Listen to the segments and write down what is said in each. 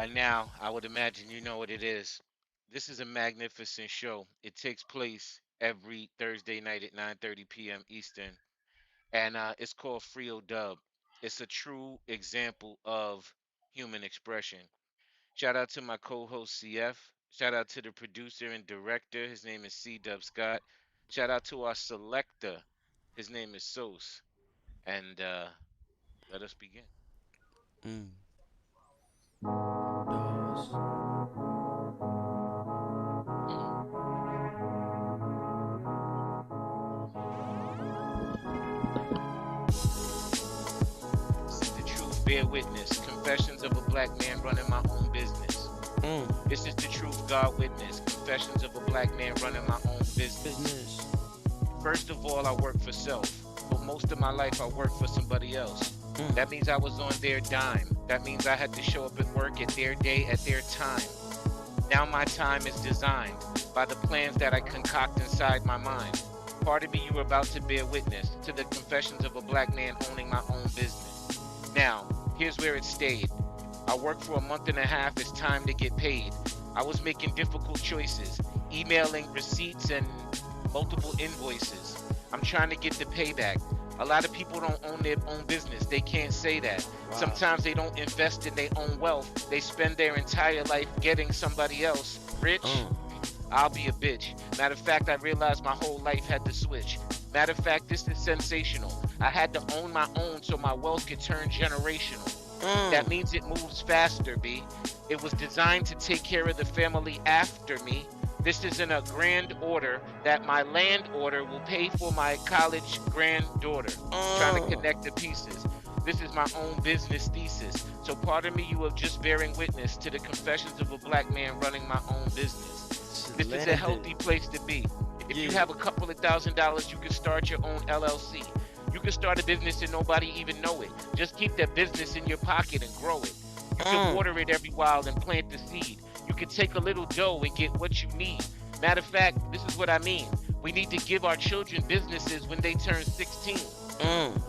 By now, I would imagine you know what it is. This is a magnificent show. It takes place every Thursday night at 9:30 p.m. Eastern, and it's called EODUB. It's a true example of human expression. Shout out to my co-host CF. Shout out to the producer and director. His name is C. Dub Scott. Shout out to our selector. His name is Sos. And let us begin. Mm, does. Mm. This is the truth. Bear witness. Confessions of a black man running my own business. Mm, This is the truth. God witness. Confessions of a black man running my own business. business. First of all, I work for self. For most of my life, I worked for somebody else. Mm, That means I was on their dime. That means I had to show up at work at their day, at their time. Now my time is designed by the plans that I concoct inside my mind. Pardon me, you are about to bear witness to the confessions of a black man owning my own business. Now, here's where it stayed. I worked for a month and a half. It's time to get paid. I was making difficult choices, emailing receipts and multiple invoices. I'm trying to get the payback. A lot of people don't own their own business. They can't say that. wow. Sometimes they don't invest in their own wealth. They spend their entire life getting somebody else rich. Mm, I'll be a bitch. Matter of fact, I realized my whole life had to switch. Matter of fact, this is sensational. I had to own my own so my wealth could turn generational. That mm, means it moves faster, B. It was designed to take care of the family after me. This is in a grand order that my land order will pay for my college granddaughter. Trying to mm. connect the pieces. This is my own business thesis. So pardon me, you are just bearing witness to the confessions of a black man running my own business. Shit This is a landed. healthy place to be. If you Yeah. have a couple of $1,000s, you can start your own LLC. You can start a business and nobody even know it. Just keep that business in your pocket and grow it. You can Mm, water it every while and plant the seed. You can take a little dough and get what you need. Matter of fact, this is what I mean. We need to give our children businesses when they turn 16. mm.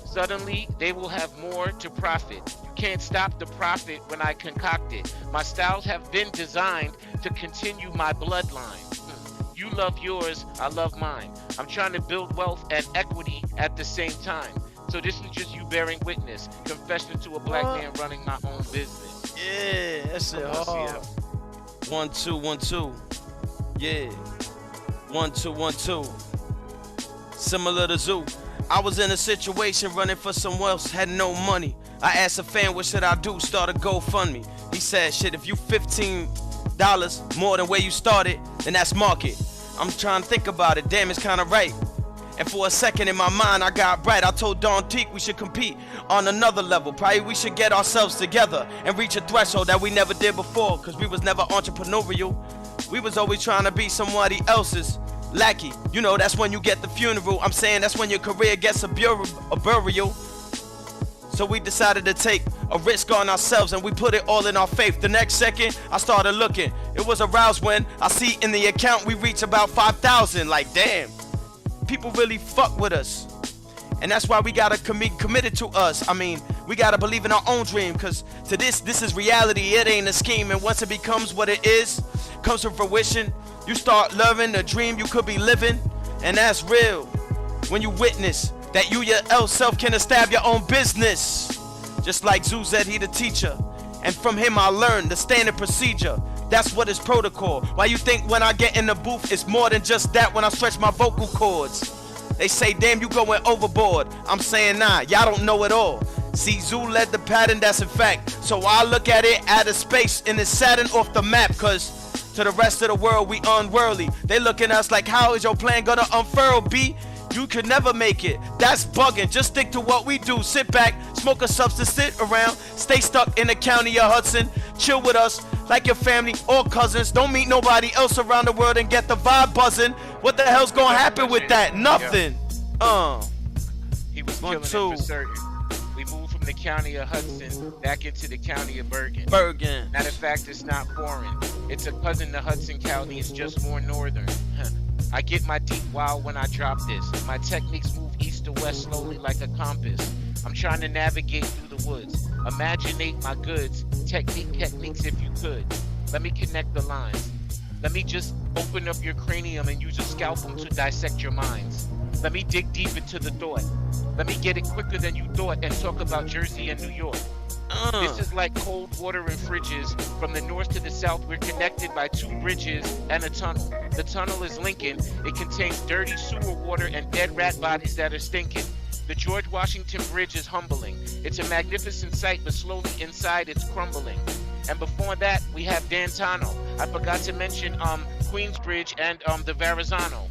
Suddenly, they will have more to profit. You can't stop the profit when I concoct it. My styles have been designed to continue my bloodline. You love yours, I love mine. I'm trying to build wealth and equity at the same time. So this is just you bearing witness. Confession to a black What? man running my own business. Yeah, that shit Come on, hard. CF. 1 2 1 2. Yeah. 1 2 1 2. Similar to Zoo. I was in a situation running for someone else, had no money. I asked a fan, what should I do? Start a GoFundMe. He said, shit, if you $15 more than where you started, then that's market. I'm trying to think about it. Damn, it's kind of right. And for a second in my mind, I got bright. I told Don Teak we should compete on another level. Probably we should get ourselves together and reach a threshold that we never did before. Cause we was never entrepreneurial. We was always trying to be somebody else's lackey. You know, that's when you get the funeral. I'm saying that's when your career gets a burial. So we decided to take a risk on ourselves and we put it all in our faith. The next second, I started looking. It was aroused when I see in the account we reach about 5,000. Like, damn. People really fuck with us. And that's why we gotta be committed to us. I mean, we gotta believe in our own dream. Cause to this is reality. It ain't a scheme. And once it becomes what it is, comes to fruition, you start loving the dream you could be living. And that's real. When you witness that you yourself can establish your own business. Just like Zoo said, he the teacher. And from him I learned the standard procedure. That's what is protocol. Why you think when I get in the booth, it's more than just that when I stretch my vocal cords? They say, damn, you going overboard. I'm saying, nah, y'all don't know it all. See, Zoo led the pattern, that's a fact. So I look at it out of space and it's Saturn off the map. Cause to the rest of the world, we unworldly. They looking at us like, how is your plan gonna unfurl, B? You could never make it. That's bugging. Just stick to what we do. Sit back, smoke a substance, sit around, stay stuck in the county of Hudson. Chill with us like your family or cousins. Don't meet nobody else around the world and get the vibe buzzing. What the hell's gonna happen with that? Nothing. He was One, killing it for two. certain. We moved from the county of Hudson back into the county of Bergen. Bergen. Matter of fact, it's not foreign. It's a cousin to Hudson County. It's just more northern. I get my deep wow when I drop this. My techniques move east to west slowly like a compass. I'm trying to navigate through the woods. Imaginate my goods, techniques if you could. Let me connect the lines. Let me just open up your cranium and use a scalpel to dissect your minds. Let me dig deep into the thought. Let me get it quicker than you thought and talk about Jersey and New York. This is like cold water and fridges. From the north to the south, we're connected by 2 bridges and a tunnel. The tunnel is Lincoln. It contains dirty sewer water and dead rat bodies that are stinking. The George Washington Bridge is humbling. It's a magnificent sight, but slowly inside it's crumbling. And before that, we have Dantano. I forgot to mention Queensbridge and the Verrazano.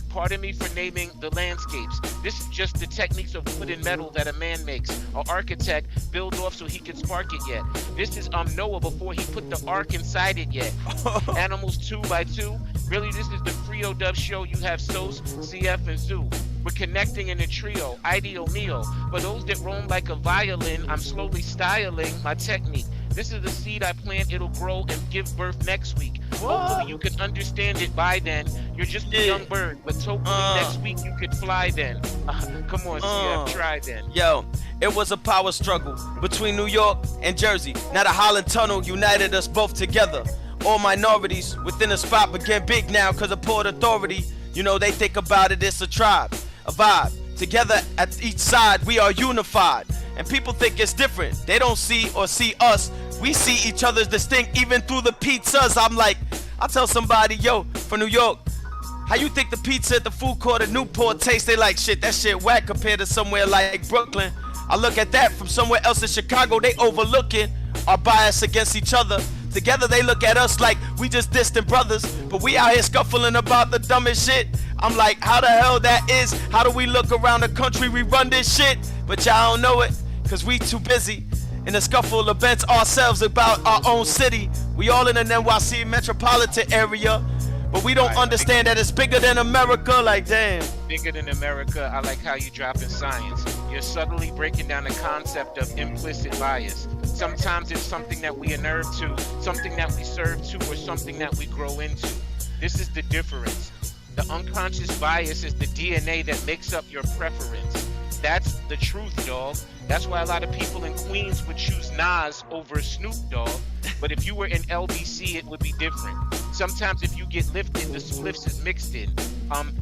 Pardon me for naming the landscapes. This is just the techniques of wood and metal that a man makes. An architect build off so he can spark it yet. This is Noah before he put the ark inside it yet. Animals 2 by 2. Really, this is the EODUB show. You have Sos, CF, and Zoo. We're connecting in a trio, ideal meal. For those that roam like a violin, I'm slowly styling my technique. This is the seed I plant, it'll grow and give birth next week. Hopefully you can understand it by then. You're just a young bird, but hopefully next week you could fly then. Come on, CF, try then. Yo, it was a power struggle between New York and Jersey. Now the Holland Tunnel united us both together. All minorities within a spot became big now because of Port Authority. You know, they think about it, it's a tribe, a vibe. Together at each side, we are unified. And people think it's different. They don't see or see us. We see each other's distinct even through the pizzas. I'm like, I tell somebody, yo, from New York, how you think the pizza at the food court at Newport tastes? They like, shit, that shit whack compared to somewhere like Brooklyn. I look at that from somewhere else in Chicago, they overlooking our bias against each other. Together they look at us like we just distant brothers, but we out here scuffling about the dumbest shit. I'm like, how the hell that is? How do we look around the country, we run this shit? But y'all don't know it, cause we too busy in the scuffle events ourselves about our own city. We all in an NYC metropolitan area, but we don't understand that it's bigger than America, like damn. Bigger than America, I like how you drop in science. You're subtly breaking down the concept of implicit bias. Sometimes it's something that we inherent to, something that we serve to, or something that we grow into. This is the difference. The unconscious bias is the DNA that makes up your preference. That's the truth, dog. That's why a lot of people in Queens would choose Nas over Snoop Dogg. But if you were in LBC, it would be different. Sometimes if you get lifted, the spliffs is mixed in.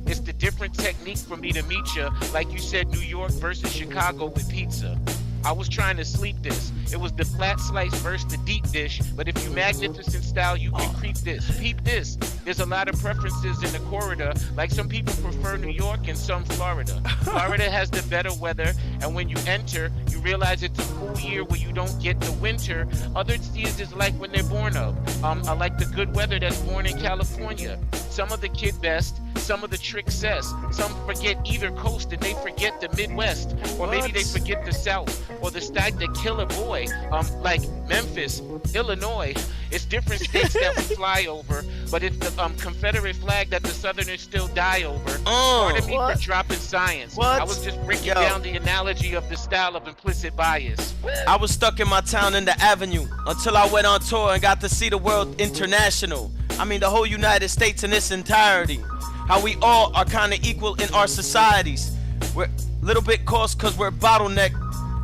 It's the different technique for me to meet you. Like you said, New York versus Chicago with pizza. I was trying to sleep this. It was the flat slice versus the deep dish. But if you magnificent style, you can creep this. Peep this. There's a lot of preferences in the corridor. Like some people prefer New York and some Florida. Florida has the better weather. And when you enter, you realize it's a cool year where you don't get the winter. Other years is like when they're born of. I like the good weather that's born in California. Some of the kid best, some of the trick cess. Some forget either coast and they forget the Midwest. Or maybe they forget the South. Or the state that kill a boy, like Memphis, Illinois. It's different states that we fly over, but it's the Confederate flag that the Southerners still die over. Pardon me for dropping science. I was just breaking down the analogy of the style of implicit bias. I was stuck in my town in the Avenue until I went on tour and got to see the world international. I mean the whole United States in its entirety. How we all are kind of equal in our societies. We're a little bit coarse cause we're bottlenecked.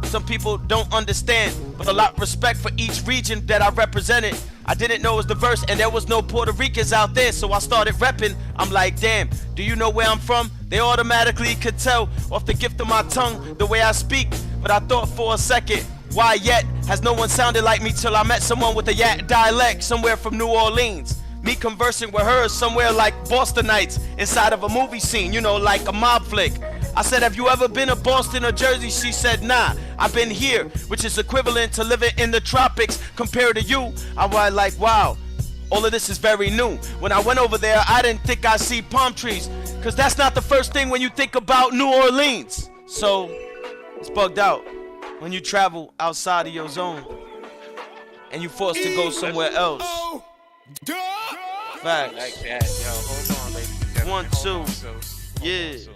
Some people don't understand, but a lot of respect for each region that I represented. I didn't know it was diverse and there was no Puerto Ricans out there, so I started repping. I'm like, damn, do you know where I'm from? They automatically could tell off the gift of my tongue, the way I speak. But I thought for a second, why yet has no one sounded like me till I met someone with a Yat dialect somewhere from New Orleans. Me conversing with her somewhere like Bostonites inside of a movie scene, you know, like a mob flick. I said, have you ever been to Boston or Jersey? She said, nah, I've been here, which is equivalent to living in the tropics compared to you. I was like, wow, all of this is very new. When I went over there, I didn't think I'd see palm trees, because that's not the first thing when you think about New Orleans. So, it's bugged out when you travel outside of your zone and you forced to go somewhere else. Facts. Like that, yo. Hold on, ladies and gentlemen. 1, 2. Hold on, Yeah.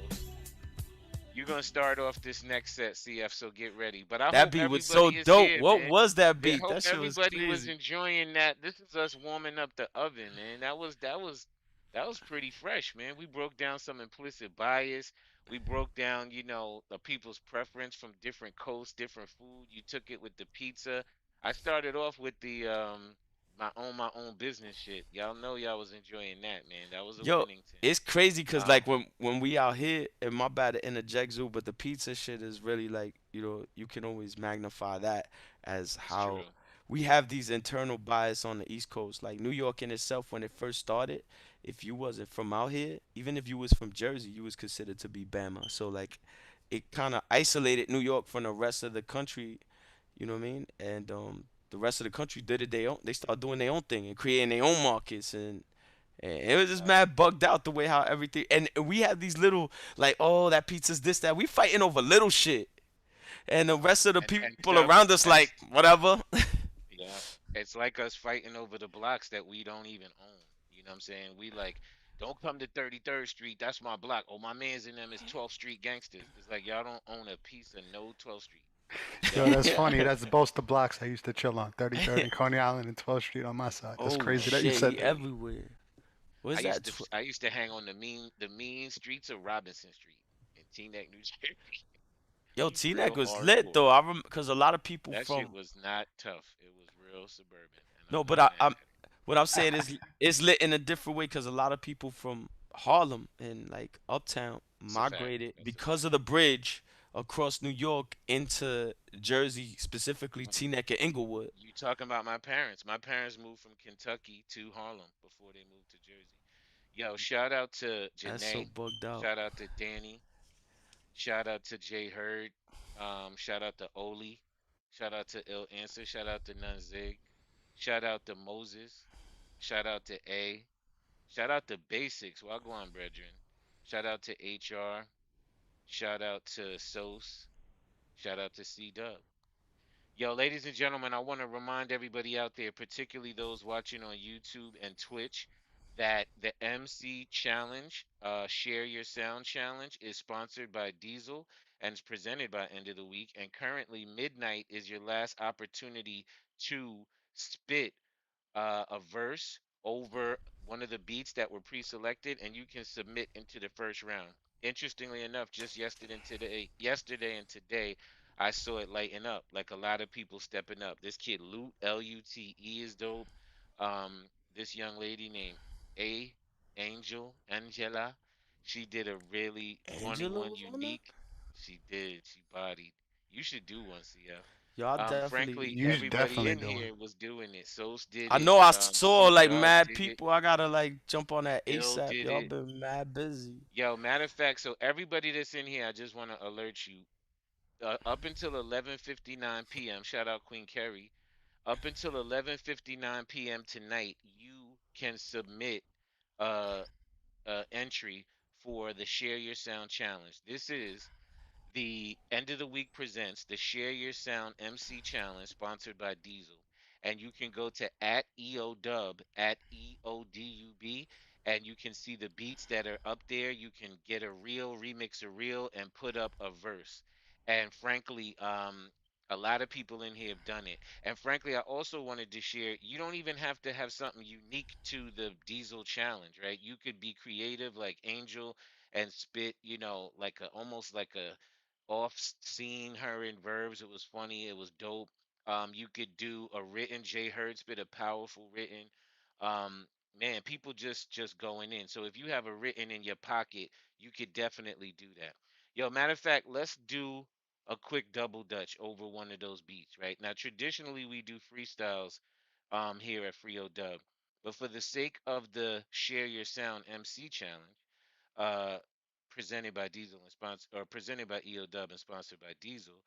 You're gonna start off this next set, CF, so get ready. But I That hope beat was everybody so is dope. here, What man. was that I beat? hope That shit was everybody was crazy. enjoying that. This is us warming up the oven, man. That was pretty fresh, man. We broke down some implicit bias. We broke down, the people's preference from different coasts, different food. You took it with the pizza. I started off with the my own business shit. Y'all know y'all was enjoying that, man. That was a Yo, winning thing. it's crazy because Um, like when we out here, and my bad to interject, Zoo, but the pizza shit is really like you can always magnify that as it's how true. we have these internal bias on the East Coast. Like New York in itself, when it first started, if you wasn't from out here, even if you was from Jersey, you was considered to be Bama. So like, it kind of isolated New York from the rest of the country. You know what I mean? And the rest of the country did it their own. They started doing their own thing and creating their own markets and it was just Yep. mad bugged out the way how everything and we have these little like oh that pizza's this that we fighting over little shit and the rest of the And people stuff around us like that's whatever. Yeah, it's like us fighting over the blocks that we don't even own. You know what I'm saying? We like, don't come to 33rd Street. That's my block. Oh, my man's in them is 12th Street gangsters. It's like y'all don't own a piece of no 12th Street. Yo, Y'all that's don't. funny. That's both the blocks I used to chill on. 33rd and Coney Island and 12th Street on my side. That's Oh crazy that you shit, said he that. Hey, everywhere. What's that? I used to hang on the mean streets of Robinson Street in Teaneck, New Jersey. Yo, Real T-Neck was lit hardcore. though. I remember because a lot of people That shit from was not tough. It was real suburban, and no, I'm but not mad I'm at it. what I'm saying is it's lit in a different way because a lot of people from Harlem and like Uptown That's a fact. migrated That's a because fact. of the bridge across New York into Jersey, specifically Teaneck and Inglewood. You talking about my parents? My parents moved from Kentucky to Harlem before they moved to Jersey. Yo, shout out to That's so Janae. bugged out. Shout out to Danny. Shout out to Jay Hurd. Shout out to Oli. Shout out to Ill Answer. Shout out to Nunzig. Shout out to Moses. Shout out to A. Shout out to Basics. Wagwan brethren. Shout out to HR. Shout out to SOS. Shout out to C Dub. Yo, ladies and gentlemen, I want to remind everybody out there, particularly those watching on YouTube and Twitch, that the MC Challenge, Share Your Sound Challenge, is sponsored by Diesel and is presented by End of the Week. And currently, midnight is your last opportunity to spit a verse over one of the beats that were pre-selected, and you can submit into the first round. Interestingly enough, just yesterday and today, I saw it lighten up. Like a lot of people stepping up. This kid Lute, Lute, is dope. This young lady named A Angel Angela, she did a really funny Angela one, was on there? unique. She did. She bodied. You should do one, CF. Y'all definitely. Frankly, You should everybody definitely in do it. here was doing it. Sos did I it. know I saw Snoop like Dogg mad did it. people. I gotta like jump on that Ill ASAP. did Y'all it. been mad busy. Yo, matter of fact, so everybody that's in here, I just want to alert you. Up until 11:59 p.m. Shout out Queen Carrie. Up until 11:59 p.m. tonight, you can submit uh, entry for the Share Your Sound Challenge. This is the End of the Week presents the Share Your Sound MC Challenge sponsored by Diesel. And you can go to at EODUB, at EODUB, and you can see the beats that are up there. You can get a reel, remix a reel, and put up a verse. And frankly, a lot of people in here have done it. And frankly, I also wanted to share, you don't even have to have something unique to the Diesel challenge, right? You could be creative like Angel and spit, like a almost like a off seeing her in verbs. It was funny. It was dope. You could do a written Jay Hurd spit a powerful written. Man, people just going in. So if you have a written in your pocket, you could definitely do that. Yo, matter of fact, let's do a quick double dutch over one of those beats, right? Now, traditionally we do freestyles here at Frio Dub, but for the sake of the Share Your Sound MC challenge, uh presented by Diesel and sponsor or presented by EODUB and sponsored by Diesel.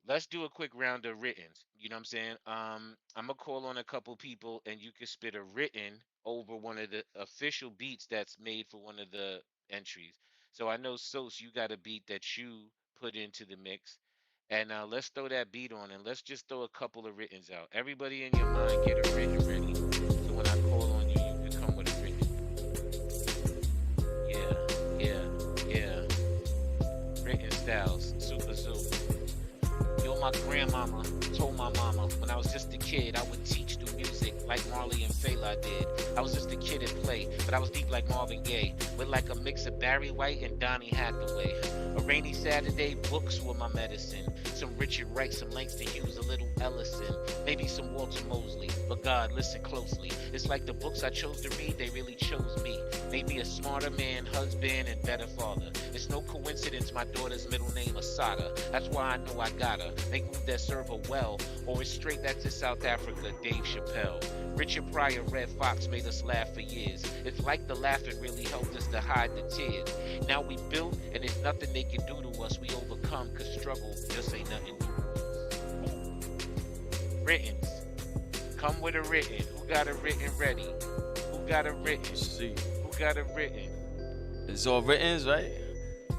Let's do a quick round of writtens. You know what I'm saying? I'm gonna call on a couple people and you can spit a written over one of the official beats that's made for one of the entries. So I know Sos, you got a beat that you put into the mix. And let's throw that beat on and let's just throw a couple of writtens out. Everybody in your mind get a written ready. So when I call on you, you can come with a written. Yeah, yeah, yeah. Written styles, super zoo. Yo, my grandmama told my mama when I was just a kid I would teach through music like Marley and Fela did. I I was just a kid at play, but I was deep like Marvin Gaye, with like a mix of Barry White and Donny Hathaway. A rainy Saturday, books were my medicine. Some Richard Wright, some Langston Hughes, a little Ellison, maybe some Walter Mosley. But God, listen closely. It's like the books I chose to read, they really chose me. Made me a smarter man, husband, and better father. It's no coincidence my daughter's middle name Asada. That's why I know I got her. Make moves that serve her well, or it's straight back to South Africa, Dave Chappelle. Richard Pryor, Red Fox made us laugh for years. It's like the laughing really helped us to hide the tears. Now we built, and there's nothing they can do to us. We overcome, cause struggle just ain't nothing new. Writtens. Come with a written. Who got a written ready? Who got a written? See. Who got a written? It's all writtens, right?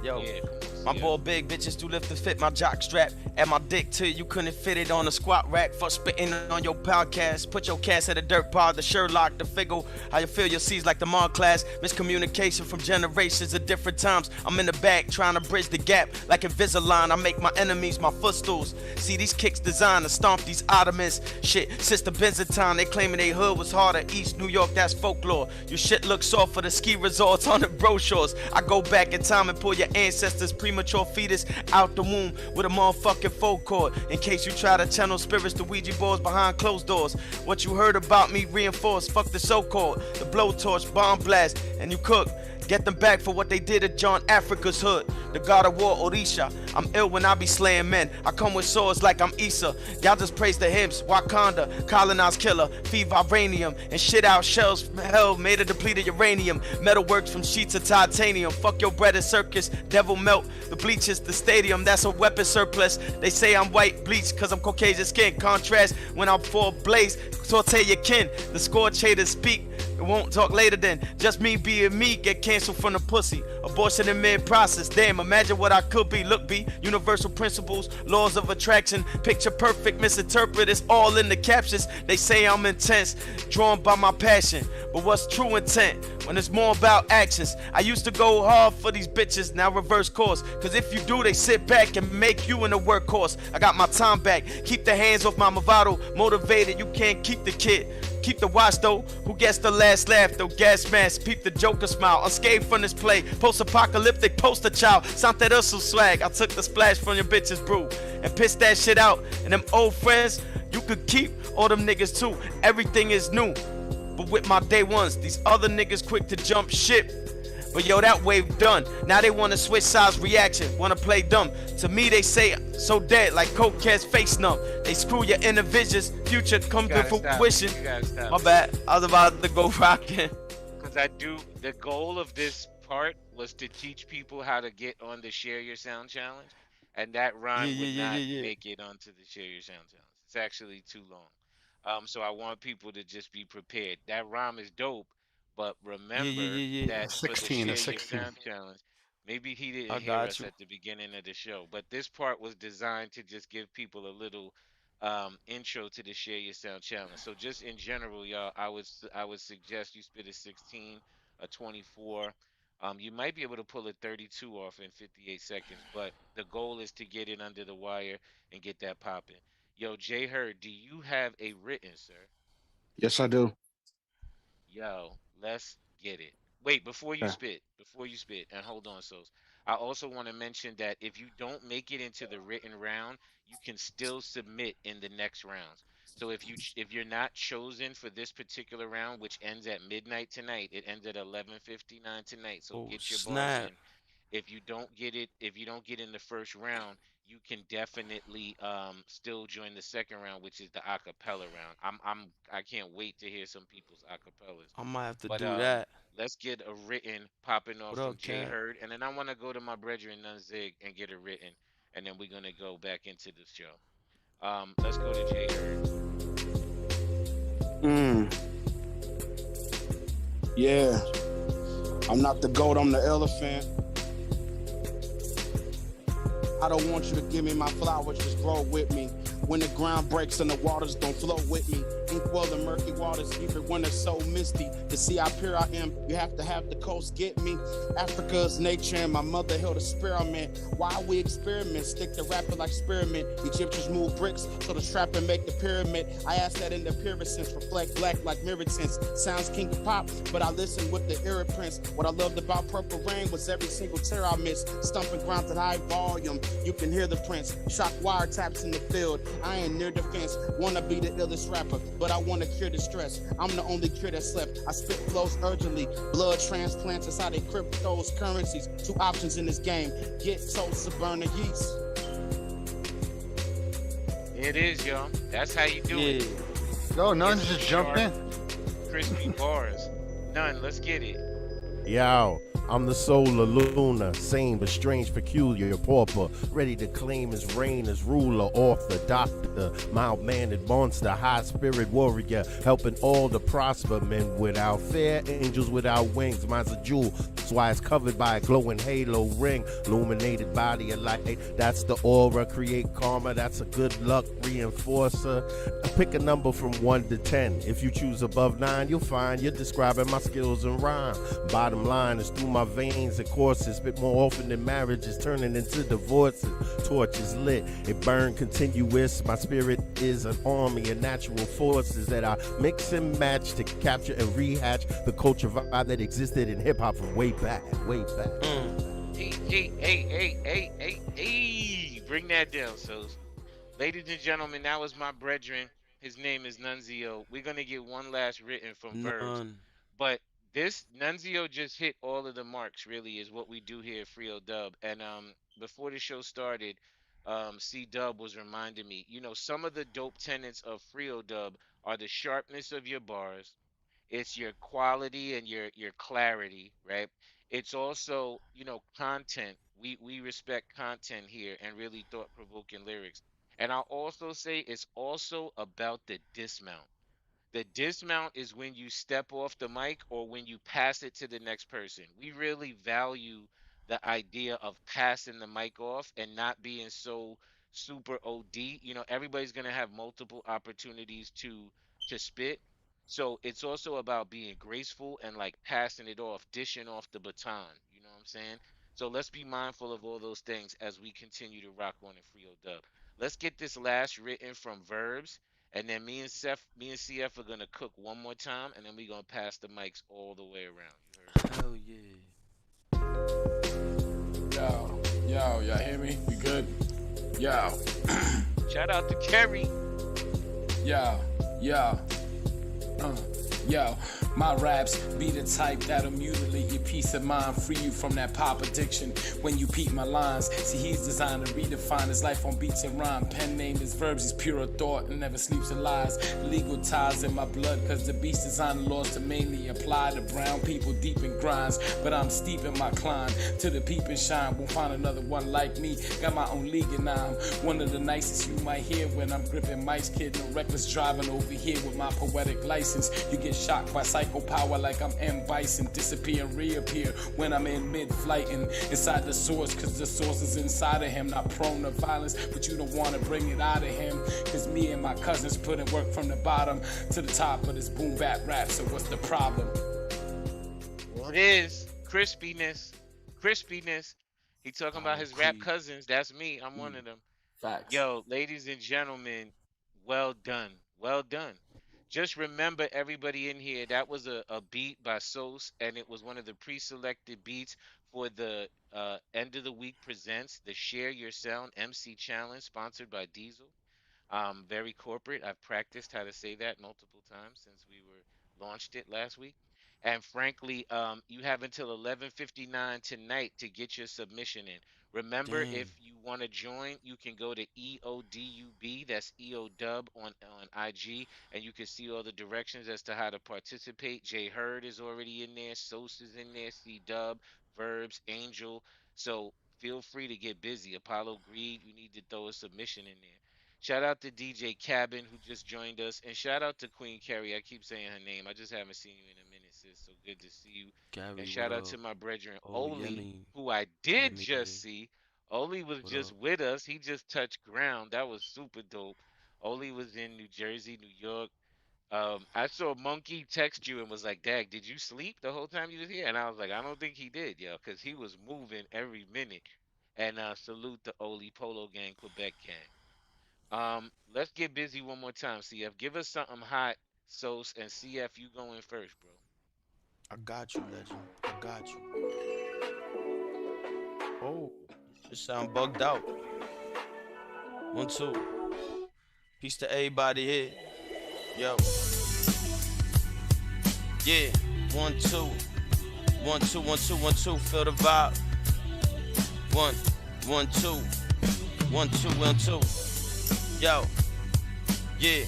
Yo. Yeah, My ball big, bitches do lift to fit my jock strap. Add my dick to you couldn't fit it on a squat rack. Fuck spitting on your podcast. Put your cast at a dirt pod, the Sherlock, the Figgle. How you feel your C's like the Mon class. Miscommunication from generations of different times. I'm in the back trying to bridge the gap like Invisalign. I make my enemies my footstools. See these kicks designed to stomp these ottomans. Shit, since the Byzantine, they claiming they hood was harder. East New York, that's folklore. Your shit looks soft for the ski resorts on the brochures. I go back in time and pull your ancestors' premature fetus out the womb with a motherfucking folk cord. In case you try to channel spirits to Ouija boards behind closed doors. What you heard about me reinforced, fuck the so-called. The blowtorch, bomb blast, and you cook. Get them back for what they did at John Africa's hood. The god of war, Orisha. I'm ill when I be slaying men. I come with swords like I'm Issa. Y'all just praise the hymns. Wakanda, colonized killer, feed vibranium, and shit out shells from hell made of depleted uranium. Metalworks from sheets of titanium. Fuck your bread and circus. Devil melt the bleachers, the stadium. That's a weapon surplus. They say I'm white bleached cause I'm Caucasian skin. Contrast when I'm full blaze. Saute your kin. The scorch haters speak. It won't talk later then. Just me being me get canceled from the pussy. Abortion in mid-process. Damn, imagine what I could be. Look, be universal principles, laws of attraction, picture perfect, misinterpret. It's all in the captions. They say I'm intense, drawn by my passion. But what's true intent when it's more about actions? I used to go hard for these bitches, now reverse course. Cause if you do, they sit back and make you in the workhorse. I got my time back. Keep the hands off my Movado. Motivated, you can't keep the kid. Keep the watch though, who gets the last laugh though? Gas mask, peep the Joker smile. Unscathed from this play, post-apocalyptic poster child. Sound that hustle swag, I took the splash from your bitch's brew and pissed that shit out. And them old friends, you could keep all them niggas too. Everything is new, but with my day ones, these other niggas quick to jump ship. But yo, that wave done. Now they wanna switch sides reaction, wanna play dumb. To me they say so dead like coke cats face numb. They screw your inner visions, future come to fruition. My bad, I was about to go rockin'. Cause the goal of this part was to teach people how to get on the Share Your Sound Challenge. And that rhyme would not make it onto the Share Your Sound Challenge. It's actually too long. So I want people to just be prepared. That rhyme is dope. But remember that for the Share Your Sound Challenge, maybe he didn't hear us at the beginning of the show. But this part was designed to just give people a little intro to the Share Your Sound Challenge. So just in general, y'all, I would suggest you spit a 16, a 24. You might be able to pull a 32 off in 58 seconds, but the goal is to get it under the wire and get that popping. Yo, Jay Hurd, do you have a written, sir? Yes, I do. Yo, let's get it. Wait, before you spit, and hold on, Sos. I also want to mention that if you don't make it into the written round, you can still submit in the next rounds. So if you're not chosen for this particular round, which ends at midnight tonight, it ends at 11:59 tonight. So get your balls in. If you don't get in the first round, you can definitely still join the second round, which is the acapella round. I can't wait to hear some people's acapellas. I might have to do that. Let's get a written popping off from Jay Hurd, and then I want to go to my brethren Nunzig and get a written, and then we're gonna go back into the show. Let's go to Jay Hurd. Yeah. I'm not the goat, I'm the elephant. I don't want you to give me my flowers, just grow with me. When the ground breaks and the waters don't flow with me. Inkwell and murky waters, even when it's so misty. To see how pure I am, you have to have the coast get me. Africa's nature and my mother held experiment. Why we experiment? Stick to rapping like spearmint. Egyptians move bricks, so the strap and make the pyramid. I ask that in the purest sense, reflect black like mirror tints. Sounds king pop, but I listen with the ear prints. What I loved about Purple Rain was every single tear I missed. Stumping grounds at high volume, you can hear the prints. Shock wiretaps in the field. I ain't near defense. Wanna be the illest rapper, but I wanna cure the stress. I'm the only cure that slept. I spit flows urgently. Blood transplants is how they cryptos currencies. Two options in this game: get toast or burn the yeast. It is, y'all. That's how you do Yeah. it. Yo, none Get some just jump in. crispy bars. None. Let's get it. Yo, I'm the soul of Luna, sane but strange, peculiar, pauper, ready to claim his reign as ruler, author, doctor, mild-mannered monster, high-spirit warrior, helping all to prosper, men without fear, angels without wings. Mine's a jewel, that's why it's covered by a glowing halo ring, illuminated body of light. That's the aura, create karma. That's a good luck reinforcer. Pick a number from 1 to 10. If you choose above 9, you'll find you're describing my skills in rhyme. Bottom line is through my veins and courses, bit more often than marriage is turning into divorces. Torch is lit, it burn continuous. My spirit is an army of natural forces that I mix and match to capture and rehatch the culture vibe that existed in hip hop from way back, way back. Hey. Bring that down, so. Ladies and gentlemen, that was my brethren. His name is Nunzio. We're gonna get one last written from Verbs. None. But this Nunzio just hit all of the marks, really, is what we do here at Frio Dub. And before the show started, C Dub was reminding me, some of the dope tenets of Frio Dub are the sharpness of your bars, it's your quality and your clarity, right? It's also, content. We respect content here and really thought-provoking lyrics. And I'll also say it's also about the dismount. The dismount is when you step off the mic or when you pass it to the next person. We really value the idea of passing the mic off and not being so super OD. Everybody's gonna have multiple opportunities to spit. So it's also about being graceful and like passing it off, dishing off the baton. You know what I'm saying? So let's be mindful of all those things as we continue to rock on in Frio Dub. Let's get this last written from Verbs, and then me and CF are gonna cook one more time, and then we're gonna pass the mics all the way around. You heard me? Hell yeah. Y'all hear me? We good? Yo, Shout out to Kerry. yo, yo. Yo, my raps be the type that'll mutilate your peace of mind, free you from that pop addiction when you peep my lines. See, he's designed to redefine his life on beats and rhyme. Pen name his verbs, he's pure thought and never sleeps or lies. Legal ties in my blood, cause the beast designed the laws to mainly apply to brown people deep in grinds. But I'm steep in my climb to the peep and shine. Won't find another one like me. Got my own league and I'm one of the nicest you might hear when I'm gripping mics, kid. No reckless driving over here with my poetic license. You get shocked by psycho power like I'm M. Bison. Disappear and reappear when I'm in mid-flight and inside the source, cause the source is inside of him. Not prone to violence, but you don't want to bring it out of him. Cause me and my cousins put in work from the bottom to the top of this boom bap rap. So what's the problem? Well, it is crispiness. He talking about his rap Concrete. cousins. That's me. I'm one of them. Facts. Yo, ladies and gentlemen, well done. Well done. Just remember, everybody in here, that was a beat by Sos, and it was one of the pre-selected beats for the End of the Week Presents, the Share Your Sound MC Challenge, sponsored by Diesel. Very corporate. I've practiced how to say that multiple times since we were launched it last week. And frankly, you have until 11:59 tonight to get your submission in. Remember, Damn. if you want to join, you can go to EODUB, that's EODUB on IG, and you can see all the directions as to how to participate. Jay Hurd is already in there, Sos is in there, C Dub, Verbs, Angel. So feel free to get busy. Apollo Greed, you need to throw a submission in there. Shout out to DJ Cabin who just joined us, and shout out to Queen Carrie. I keep saying her name. I just haven't seen you in a minute, sis. So good to see you. And Gary, shout what out up? to my brethren Oh, Oli, Yemi. who I did Yemi just Gay. see. Oli was What just up? with us. He just touched ground. That was super dope. Oli was in New Jersey, New York, I saw Monkey text you and was like, "Dag, did you sleep the whole time you was here?" And I was like, "I don't think he did, yo, because he was moving every minute." And salute the Oli Polo Gang, Quebec gang. Let's get busy one more time. CF, give us something hot, Sos, and CF, you going first, bro. I got you, legend. I got you. Oh, you sound bugged out. One, two. Peace to everybody here. Yo, yeah. One, two. One, two, one, two, one, two. Feel the vibe. One, one, two. One, two, one, two. Yo, yeah.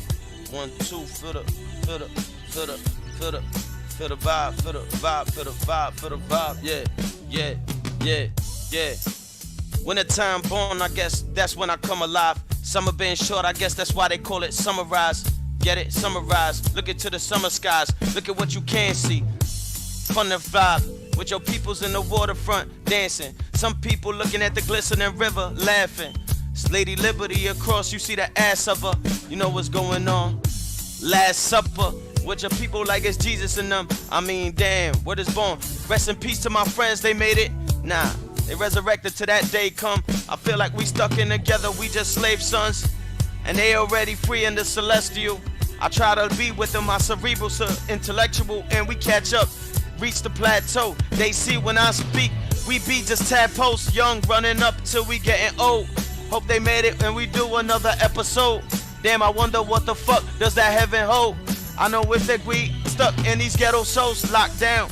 One, two. Feel the, feel the, feel the, feel the vibe. Feel the vibe. Feel the vibe. Feel the vibe. Yeah, yeah, yeah, yeah. Wintertime born, I guess that's when I come alive. Summer being short, I guess that's why they call it summerize. Get it? Summarize. Look into the summer skies. Look at what you can see. Fun to vibe with your peoples in the waterfront dancing. Some people looking at the glistening river laughing. It's Lady Liberty across, you see the ass of her. You know what's going on. Last Supper with your people like it's Jesus in them. I mean, damn, what is born? Rest in peace to my friends, they made it. Nah, they resurrected till that day come. I feel like we stuck in together, we just slave sons. And they already free in the celestial. I try to be with them, my cerebral, so intellectual, and we catch up. Reach the plateau, they see when I speak. We be just tadpoles, young, running up till we getting old. Hope they made it and we do another episode. Damn, I wonder what the fuck does that heaven hold? I know if they we stuck in these ghetto souls locked down.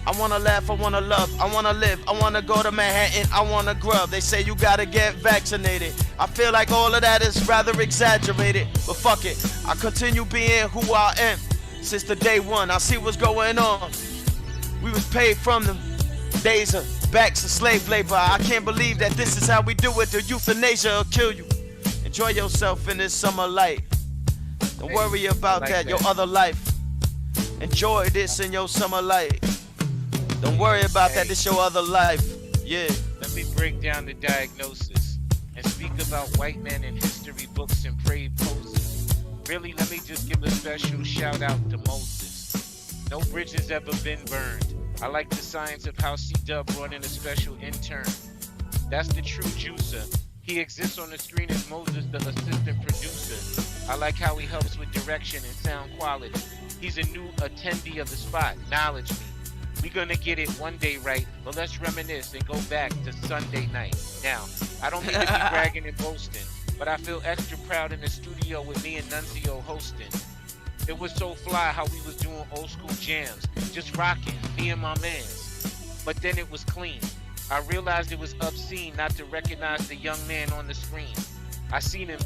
I wanna laugh, I wanna love, I wanna live, I wanna go to Manhattan, I wanna grub. They say you gotta get vaccinated. I feel like all of that is rather exaggerated, but fuck it, I continue being who I am. Since the day one, I see what's going on. We was paid from them days of backs of slave labor. I can't believe that this is how we do it. The euthanasia will kill you. Enjoy yourself in this summer light. Don't worry about like that, your that. other life. Enjoy this in your summer light. Don't worry about that, Hey. this your other life. Yeah. Let me break down the diagnosis and speak about white men in history books and prayed poses. Really, let me just give a special shout out to Moses. No bridges ever been burned. I like the science of how C-Dub brought in a special intern. That's the true juicer. He exists on the screen as Moses, the assistant producer. I like how he helps with direction and sound quality. He's a new attendee of the spot. Knowledge me. We gonna get it one day right, but let's reminisce and go back to Sunday night. Now, I don't mean to be bragging and boasting, but I feel extra proud in the studio with me and Nunzio hosting. It was so fly how we was doing old school jams, just rocking, me and my mans. But then it was clean. I realized it was obscene not to recognize the young man on the screen. I seen him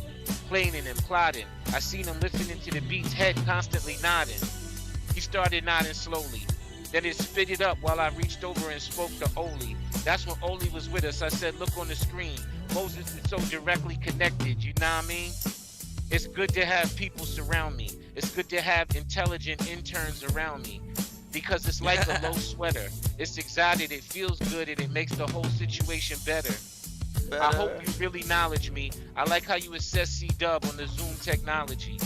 planning and plotting. I seen him listening to the beats, head constantly nodding. He started nodding slowly. Then it spit it up while I reached over and spoke to Oli. That's when Oli was with us. I said, look on the screen. Moses is so directly connected, you know what I mean? It's good to have people surround me. It's good to have intelligent interns around me. Because it's like a low sweater. It's excited, it feels good, and it makes the whole situation better. I hope you really acknowledge me. I like how you assess C-Dub on the Zoom technology.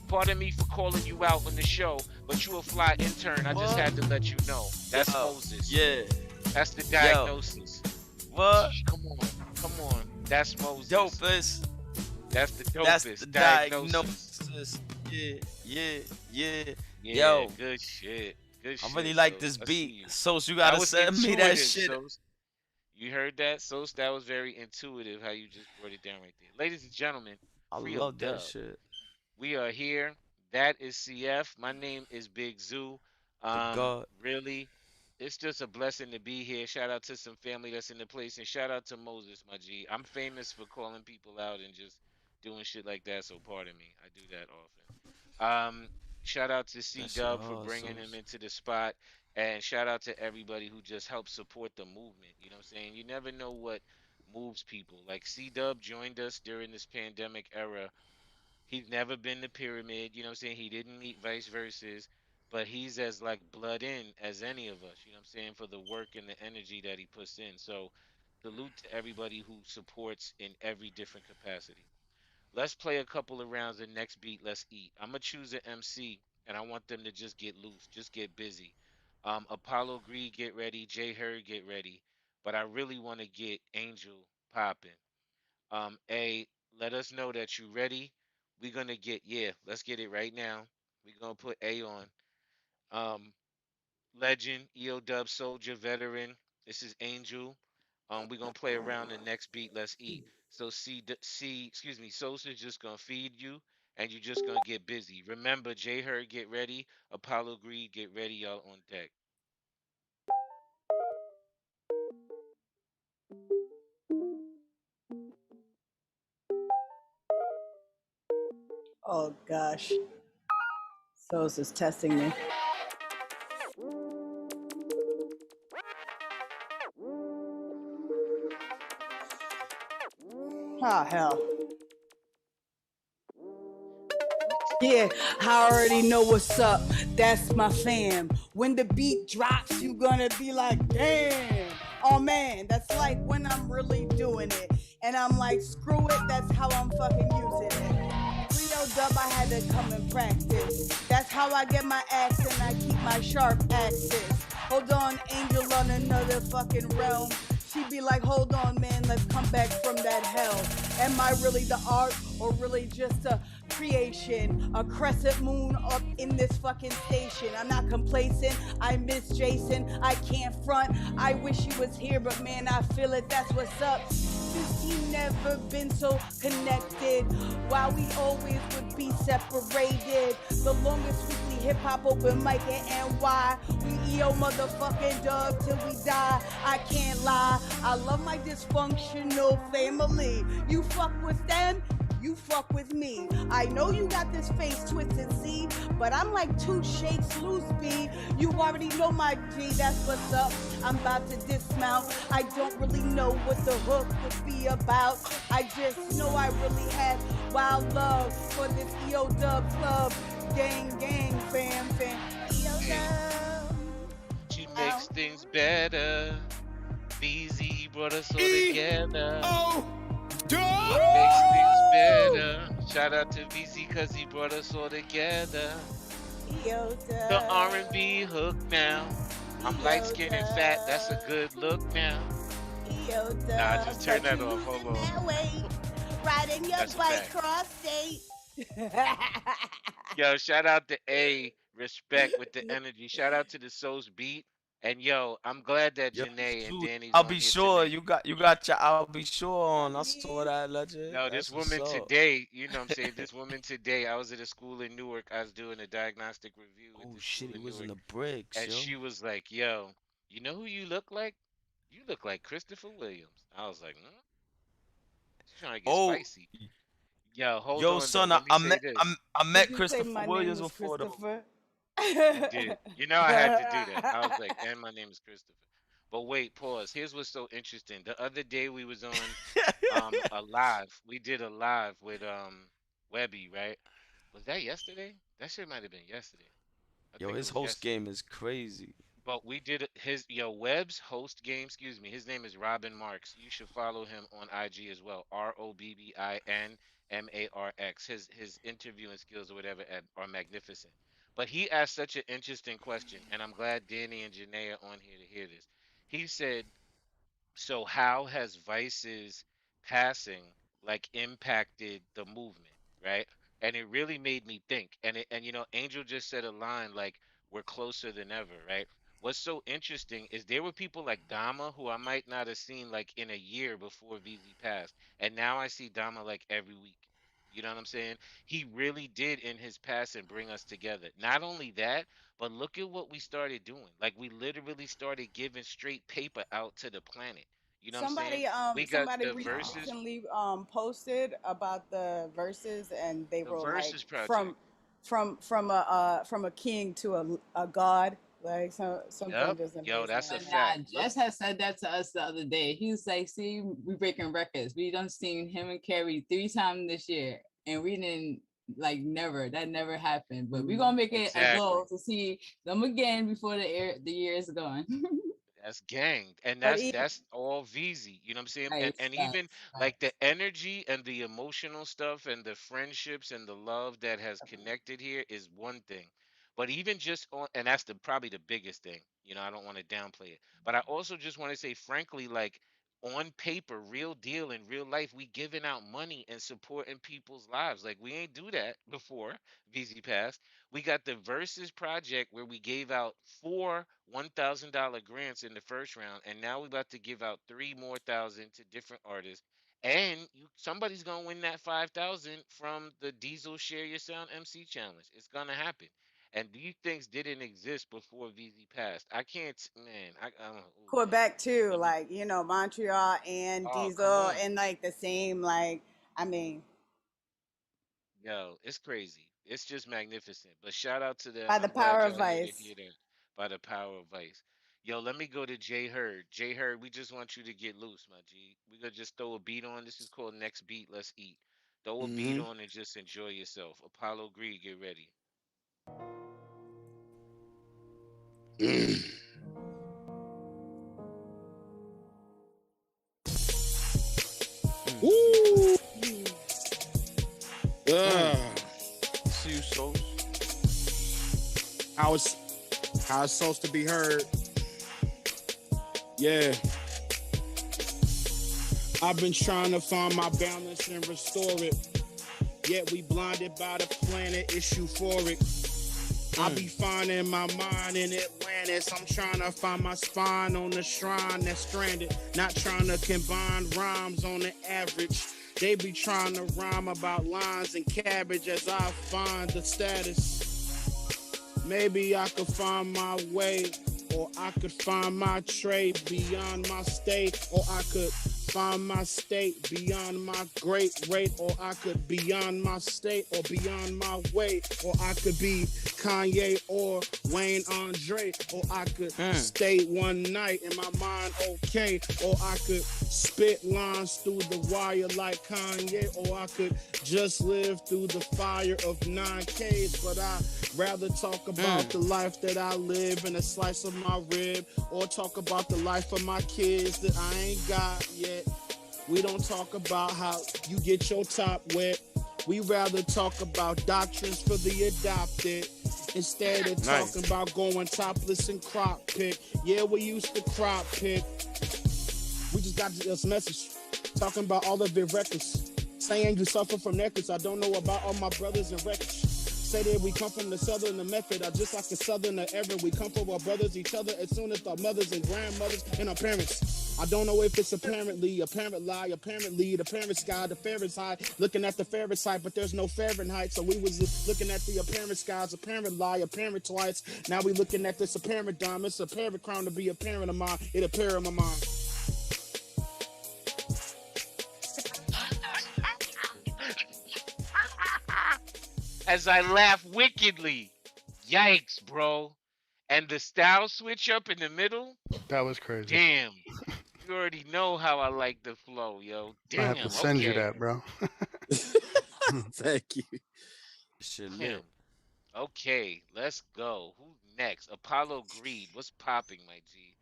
Pardon me for calling you out on the show, but you a fly intern. I just had to let you know. That's Yo, Moses. Yeah. That's the diagnosis. What? Come on. Come on. That's Moses. Dopest. That's the That's dopest the diagnosis. diagnosis. Yeah, yeah, yeah. Yeah, Yo, good shit. Good shit. I really like Sos. this I see you. beat. So you That gotta was send me that intuitive, shit. Sos. You heard that, Sos? That was very intuitive how you just brought it down right there. Ladies and gentlemen, I free love dub. that shit. We are here. That is CF. My name is Big Zoo. The God. Really, it's just a blessing to be here. Shout out to some family that's in the place, and shout out to Moses, my G. I'm famous for calling people out and just doing shit like that, so pardon me. I do that often. Shout out to C That shit Dub for hard, bringing him Sauce. into the spot, and shout out to everybody who just helped support the movement. You know what I'm saying? You never know what moves people. Like C Dub joined us during this pandemic era. He's never been to Pyramid, you know what I'm saying? He didn't meet Vice Versus, but he's as like blood in as any of us, you know what I'm saying, for the work and the energy that he puts in. So salute to everybody who supports in every different capacity. Let's play a couple of rounds. The next beat, let's eat. I'm gonna choose an MC, and I want them to just get loose, just get busy. Apollo Greed, get ready. Jay Hurd, get ready. But I really want to get Angel popping. A, let us know that you ready. We're gonna get, yeah, let's get it right now. We're gonna put A on. Um, Legend, EODUB Soldier, Veteran. This is Angel. We're gonna play around the next beat. Let's eat. So excuse me, Sosa's just gonna feed you, and you're just gonna get busy. Remember, J Hurd, get ready. Apollo Greed, get ready. Y'all on deck. Oh gosh. Sos is testing me. Oh hell. Yeah, I already know what's up. That's my fam. When the beat drops, you gonna be like, damn. Oh man, that's like when I'm really doing it. And I'm like, screw it, that's how I'm fucking using it. EODUB, I had to come and practice. That's how I get my accent, I keep my sharp axis. Hold on, Angel on another fucking realm. She be like, hold on, man, let's come back from that hell. Am I really the art or really just a creation? A crescent moon up in this fucking station. I'm not complacent, I miss Jason. I can't front, I wish he was here, but man, I feel it, that's what's up. This team never been so connected. While we always would be separated. The longest weekly hip hop open mic in NY. We EO motherfucking dub till we die. I can't lie. I love my dysfunctional family. You fuck with them, you fuck with me. I know you got this face twisted, see, but I'm like two shakes loose, B. You already know my G, that's what's up. I'm about to dismount. I don't really know what the hook would be about. I just know I really had wild love for this EODUB club. Gang, gang, fam, fam. EODUB. She makes things better. BZ brought us all together. He makes things better. Shout out to BZ because he brought us all together. EODUB. The R&B hook now. I'm light skinned and fat. That's a good look now. EODUB. Nah, just turn that off. Hold on. That way. Riding your That's a bike fact. cross state. Yo, shout out to A. Respect with the energy. Shout out to the Souls Beat. And yo, I'm glad that Yo, Janae and shoot. Danny's I'll on be here sure tonight. you got your I'll be sure on. I saw that, legend. No, this That's what's woman up. today, you know what I'm saying? This woman today, I was at a school in Newark. I was doing a diagnostic review at Oh the shit, school he in was in Newark. the bricks, And yo. she was like, yo, you know who you look like? You look like Christopher Williams. I was like, she's trying to get Oh, spicy. Yo, hold yo, on though. son, Let me I say met this. I Did met you say Christopher my name Williams is before though. Christopher? You did. You know I had to do that. I was like, and my name is Christopher. But wait, pause. Here's what's so interesting. The other day we was on a live. We did a live with Webby, right? Was that yesterday? That shit might have been yesterday. I Yo, think it his was host yesterday. game is crazy. But we did his Webb's host game, excuse me. His name is Robin Marks. You should follow him on IG as well. ROBBINMARX. His interviewing skills or whatever are magnificent. But he asked such an interesting question, and I'm glad Danny and Janae are on here to hear this. He said, so how has Vice's passing like impacted the movement, right? And it really made me think. And Angel just said a line like we're closer than ever, right? What's so interesting is there were people like Dama who I might not have seen like in a year before VZ passed. And now I see Dama like every week. You know what I'm saying? He really did in his passing bring us together. Not only that, but look at what we started doing. Like we literally started giving straight paper out to the planet. You know what I'm saying? We got Somebody the verses, recently posted about the verses, and they the were like verses project. from a king to a god, like something Yep. just Yo, amazing that's a like But that. nah, fact. Look, Jess had said that to us the other day. He was like, "See, we breaking records. We done seen him and Carrie 3 times this year, and we didn't like never. That never happened. But we gonna make it a exactly. goal to see them again before the year is gone." That's gang, and But that's all VZ. You know what I'm saying? And Facts, and even facts, like the facts. energy and the emotional stuff and the friendships and the love that has connected here is one thing. But even just on, and that's the probably the biggest thing. You know, I don't want to downplay it. But I also just want to say, frankly, like on paper, real deal in real life, we giving out money and supporting people's lives. Like we ain't do that before VZ Pass. We got the Versus project where we gave out four $1,000 grants in the first round, and now we're about to give out three more thousand to different artists. And somebody's gonna win that 5,000 from the Diesel Share Your Sound MC Challenge. It's gonna happen. And these things didn't exist before VZ passed. I can't, man. I don't. Ooh, man. Quebec too, Let me. like, Montreal and Oh, come Diesel on. and like the same, like, I mean, Yo, it's crazy. It's just magnificent. But shout out to them. by the I'm glad power of y'all here to vice. hear that by the power of Vice. Yo, let me go to Jay Hurd. Jay Hurd, we just want you to get loose, my G. We gonna just throw a beat on. This is called Next Beat. Let's eat. Throw a beat Mm-hmm. on and just enjoy yourself. Apollo Greed, get ready. Woo! See you, Soul. How it's supposed to be heard. Yeah. I've been trying to find my balance and restore it. Yet we blinded by the planet, it's euphoric. I be finding my mind in Atlantis. I'm trying to find my spine on the shrine that's stranded. Not trying to combine rhymes on the average. They be trying to rhyme about lines and cabbage as I find the status. Maybe I could find my way, or I could find my trade beyond my state, or I could find my state beyond my great rate, or I could beyond my state or beyond my way, or I could be Kanye or Wayne Andre, or I could stay one night in my mind okay, or I could spit lines through the wire like Kanye, or I could just live through the fire of 9Ks, but I'd rather talk about the life that I live in a slice of my rib, or talk about the life of my kids that I ain't got yet. We don't talk about how you get your top wet. We rather talk about doctrines for the adopted instead of talking about going topless and crop pick. Yeah, we used to crop pick. We just got this message talking about all of it records, saying you suffer from necklace. I don't know about all my brothers and records. Say that we come from the southern method, I just like the southerner ever. We come from our brothers, each other, as soon as our mothers and grandmothers and our parents. I don't know if it's apparently, apparent lie, apparently the parent sky, the fairest high, looking at the fairest height, but there's no Fahrenheit. So we was just looking at the apparent skies, apparent lie, apparent twice. Now we looking at this apparent diamond, it's apparent crown to be apparent of mine, it appear in my mind. As I laugh wickedly. Yikes, bro. And the style switch up in the middle? That was crazy. Damn. You already know how I like the flow, yo. I have Damn. to send you Okay. that, bro. Thank you. Shit lit. Damn. Okay, let's go. Who's next? Apollo Greed. What's popping, my G?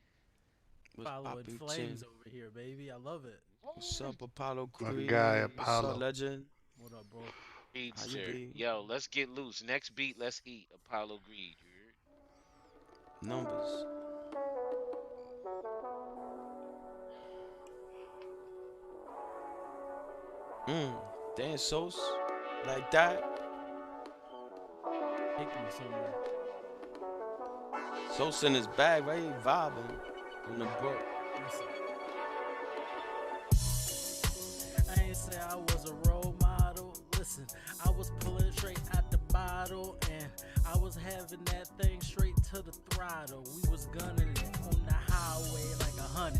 What's Following poppin', flames Chin? over here, baby. I love it. What's up, Apollo My Creed? guy, What's Apollo. up, legend? What up, bro? Greed, How you sir. be? Yo, let's get loose. Next beat, let's eat. Apollo Greed. You heard? Numbers. Damn, Sauce. Like that. Take me somewhere. Sauce in his bag, right? He vibing in the book. I ain't say I was a role model. Listen, I was pulling straight out the bottle, and I was having that thing straight to the throttle. We was gunning it on the highway like 100.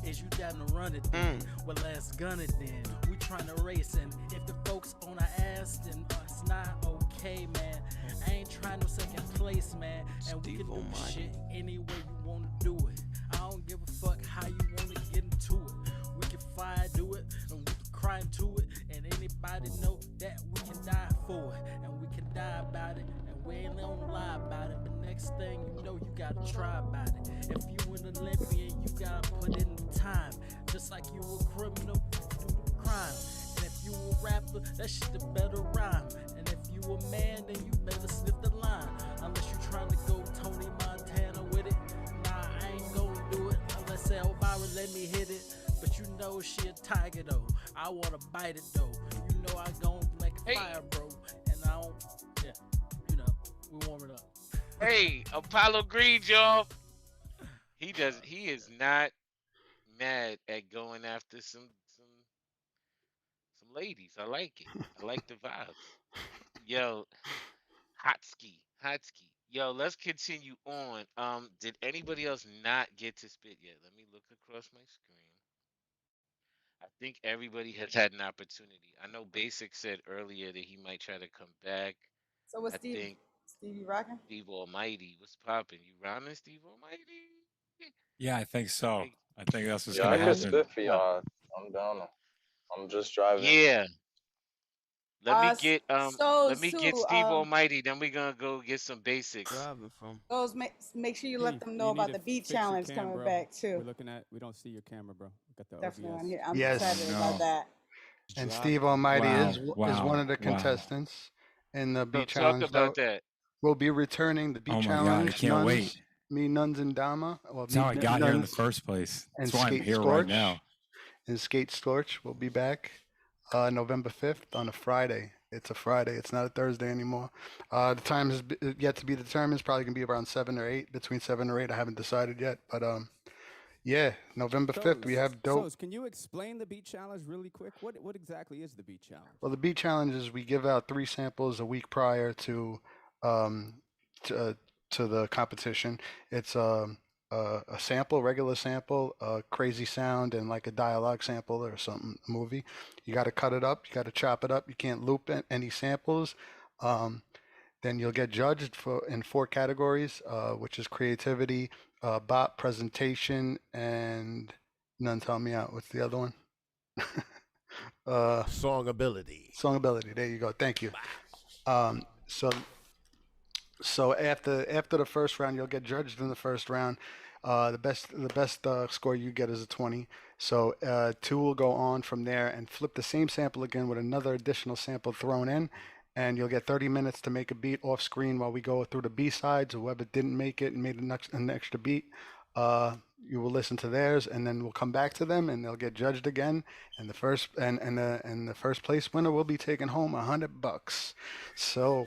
Is you down to run it then? Well, let's gun it then. We trying to race, and if the folks on our ass, then it's not okay, man. I ain't trying no second place, man. And we can do shit any way you wanna do it. I don't give a fuck how you wanna get into it. We can fire do it, and we can cry into it, and anybody know that we can die for it, and we can die about it, and we ain't gonna lie about it. But next thing you know, you gotta try about it. If you an Olympian, you gotta put in the time. Just like you a criminal, you do the crime. And if you a rapper, that shit the better rhyme. And if you a man, then you better sniff the line. Unless you trying to go Tony Montana with it. Nah, I ain't gonna do it unless Elvira let me hit it. But you know she a tiger though. I wanna bite it though. You know I gon' make a fire, bro. And I don't, yeah, you know, we warm it up. Hey, Apollo Greed, y'all. He is not mad at going after some ladies. I like it. I like the vibes. Yo, hot ski. Yo, let's continue on. Did anybody else not get to spit yet? Let me look across my screen. I think everybody has had an opportunity. I know Basic said earlier that he might try to come back. So what's I think Stevie rocking? Steve Almighty, what's popping? You rounding Steve Almighty? Yeah, I think so. Hey, I think that's what's Yeah, I gonna could happen. spit for y'all. I'm down. I'm just driving. yeah. Let me S- get let Souls me get too. Steve Almighty, then we're gonna go get some basics. Driving from. Those make sure you let them know you need about to the beat fix your challenge cam, coming bro. back too. We don't see your camera, bro. We got the Definitely OBS. on here. I'm Yes. excited about that. And Steve Almighty is Wow. one of the contestants in the So beat talk challenge. about that. Will be returning the beat Oh my God, I challenge. can't Nuns, wait. me, Nuns, and Dama. Well, That's how I me, got here in the Nuns, first place. and That's why I'm Skate here right Scorch. now. And Skate Scorch will be back November 5th on a Friday. It's a Friday. It's not a Thursday anymore. The time is yet to be determined. It's probably gonna be around 7 or 8, between 7 or 8. I haven't decided yet, but yeah, November 5th. We have dope. So, can you explain the beat challenge really quick? What exactly is the beat challenge? Well, the beat challenge is we give out 3 samples a week prior um, to the competition. It's a sample, regular sample, a crazy sound, and like a dialogue sample or something, a movie. You got to cut it up. You got to chop it up. You can't loop any samples. Um, then you'll get judged in 4 categories, which is creativity, bot, presentation, and none. Tell me out. What's the other one? Song ability. Song ability. There you go. Thank you. Um, so so after the first round, you'll get judged in the first round. The best score you get is a 20. So 2 will go on from there and flip the same sample again with another additional sample thrown in, and you'll get 30 minutes to make a beat off screen while we go through the B sides. Whoever didn't make it and made an extra beat, you will listen to theirs, and then we'll come back to them, and they'll get judged again. And the first place winner will be taking home $100. So.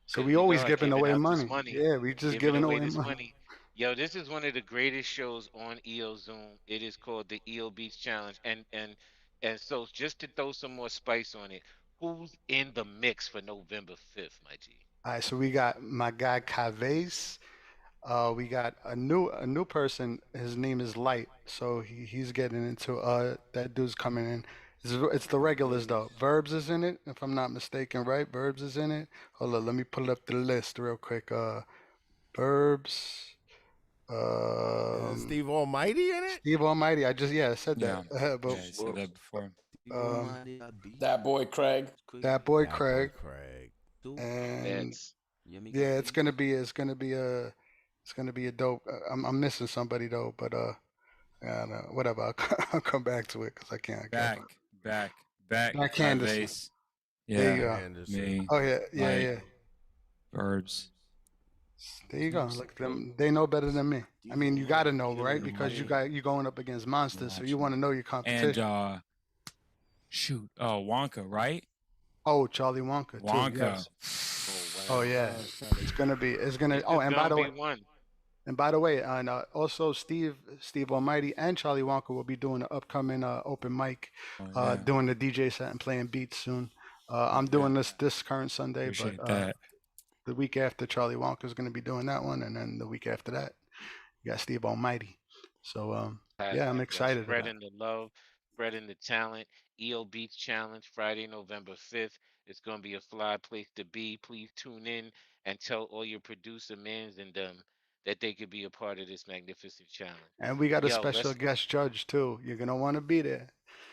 So Good we to always God, giving away out this money. Yeah, we just giving away this money. money. Yo, this is one of the greatest shows on EO Zoom. It is called the EO Beats Challenge, and so just to throw some more spice on it, who's in the mix for November 5th, my G? All right, so we got my guy Caves. We got a new person. His name is Light. So he's getting into that dude's coming in. It's the regulars though. Verbs is in it, if I'm not mistaken, right? Verbs is in it. Hold on, let me pull up the list real quick. Verbs. Steve Almighty in it? Steve Almighty. I said that. Yeah, But you said that before. That boy Craig. that boy Craig. Craig. And That's yeah, it's gonna be a dope. I'm missing somebody though, but I don't know, whatever. I'll come back to it because I can't. Back. Back Anderson. Vase. There you Yeah, go. Anderson. me. Oh yeah. Like, Verbs. There you go. Look at them. They know better than me. I mean, you got to know, right? Because you going up against monsters, so you want to know your competition. And Wonka, right? Oh, Charlie Wonka too. Wonka. Yes. Oh yeah. It's gonna. Oh, and by gonna the be way, one. and by the way, and also Steve Almighty and Charlie Wonka will be doing an upcoming open mic, doing the DJ set and playing beats soon. I'm doing this current Sunday, Appreciate but that. the week after Charlie Wonka is going to be doing that one, and then the week after that, you got Steve Almighty. So yeah, I'm excited. Spreading the love, spreading the talent. EO Beats Challenge, Friday, November 5th. It's going to be a fly place to be. Please tune in and tell all your producer mans and them that they could be a part of this magnificent challenge. And we got a Yo, special let's guest judge too. You're gonna want to be there.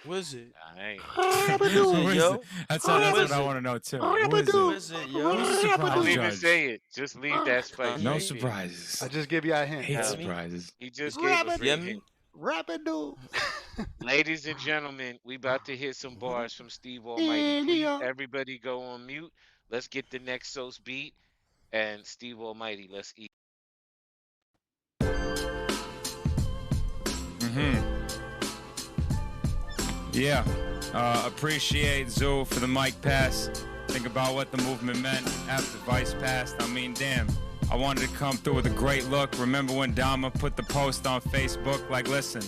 What is it? Alright. Who is it, yo? That's What what is I it? want to know too. Who is What it? is it, yo? Who's the surprise Don't even judge? say it. Just leave that spice No right surprises. I just give you a hint. Hate No. surprises. there. He just gave a free Yeah, hint. Rapido. Ladies and gentlemen, we about to hit some bars from Steve Almighty. Please, everybody go on mute. Let's get the next Sos beat. And Steve Almighty, let's eat. Yeah. Appreciate Zoo for the mic pass. Think about what the movement meant after Vice passed. I mean, damn. I wanted to come through with a great look. Remember when Dama put the post on Facebook? Like, listen,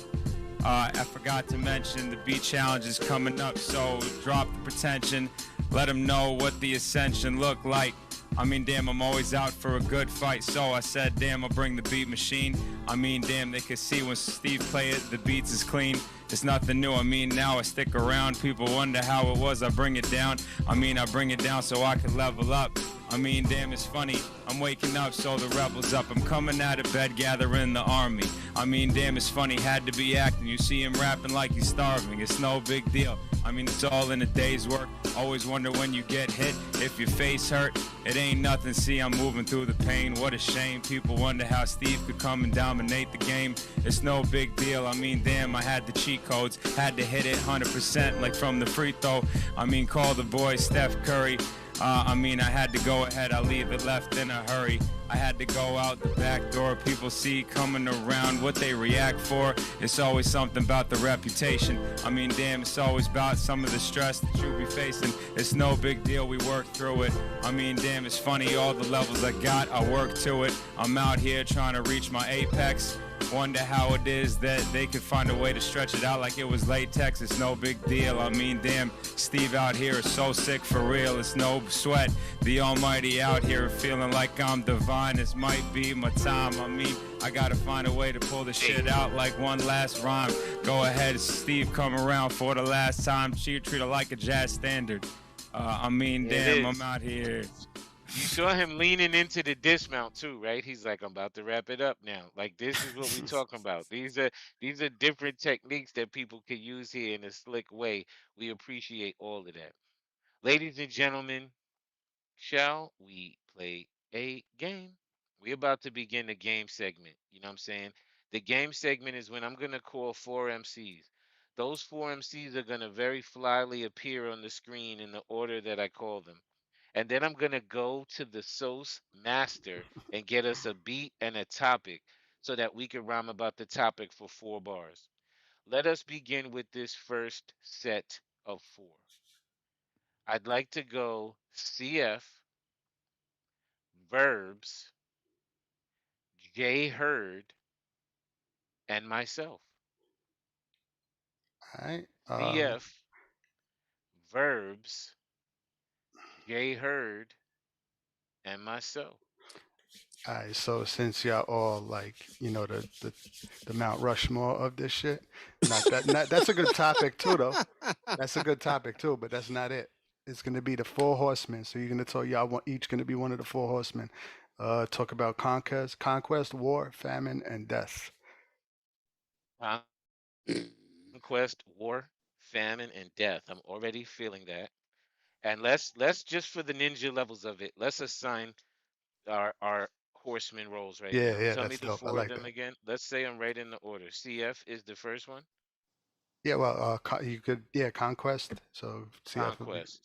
I forgot to mention the beat challenge is coming up, so drop the pretension. Let them know what the ascension look like. I mean, damn, I'm always out for a good fight, so I said, damn, I'll bring the beat machine. I mean, damn, they can see when Steve play it, the beats is clean. It's nothing new. I mean, now I stick around. People wonder how it was. I bring it down. I mean, I bring it down so I can level up. I mean, damn, it's funny. I'm waking up, so the rebels up. I'm coming out of bed, gathering the army. I mean, damn, it's funny. Had to be acting. You see him rapping like he's starving. It's no big deal. I mean, it's all in a day's work. Always wonder when you get hit, if your face hurt. It ain't nothing, see, I'm moving through the pain. What a shame. People wonder how Steve could come and dominate the game. It's no big deal. I mean, damn, I had the cheat codes. Had to hit it 100% like from the free throw. I mean, call the boy Steph Curry. I mean, I had to go ahead, I leave it left in a hurry. I had to go out the back door, people see coming around, what they react for. It's always something about the reputation. I mean, damn, it's always about some of the stress that you be facing. It's no big deal, we work through it. I mean, damn, it's funny, all the levels I got, I work to it. I'm out here trying to reach my apex. Wonder how it is that they could find a way to stretch it out like it was latex. It's no big deal. I mean, damn, Steve out here is so sick for real. It's no sweat. The Almighty out here feeling like I'm divine. This might be my time. I mean, I gotta find a way to pull the shit out like one last rhyme. Go ahead, Steve, come around for the last time. Treat her like a jazz standard. I mean, damn, I'm out here. You saw him leaning into the dismount too, right? He's like, I'm about to wrap it up now. Like, this is what we talking about. These are different techniques that people could use here in a slick way. We appreciate all of that. Ladies and gentlemen, shall we play a game? We're about to begin the game segment. You know what I'm saying? The game segment is when I'm going to call 4 MCs. Those 4 MCs are going to very flyly appear on the screen in the order that I call them. And then I'm going to go to the Sos master and get us a beat and a topic so that we can rhyme about the topic for 4 bars. Let us begin with this first set of 4. I'd like to go CF, Verbs, J Hurd, and myself. All right. CF, Verbs, J Hurd, and myself. All right, so since y'all all like, you know, the Mount Rushmore of this shit, that's a good topic too, though. That's a good topic too, but that's not it. It's gonna be the 4 horsemen. So you're gonna tell y'all each gonna be one of the 4 horsemen. Talk about conquest, war, famine, and death. Conquest, war, famine, and death. I'm already feeling that. And let's just for the ninja levels of it, let's assign our horseman roles right Yeah, now. yeah, Tell me that's the dope. I 4 like of them that. again. Let's say I'm right in the order. CF is the first one. Yeah, well, you could, conquest. So CF would be Conquest.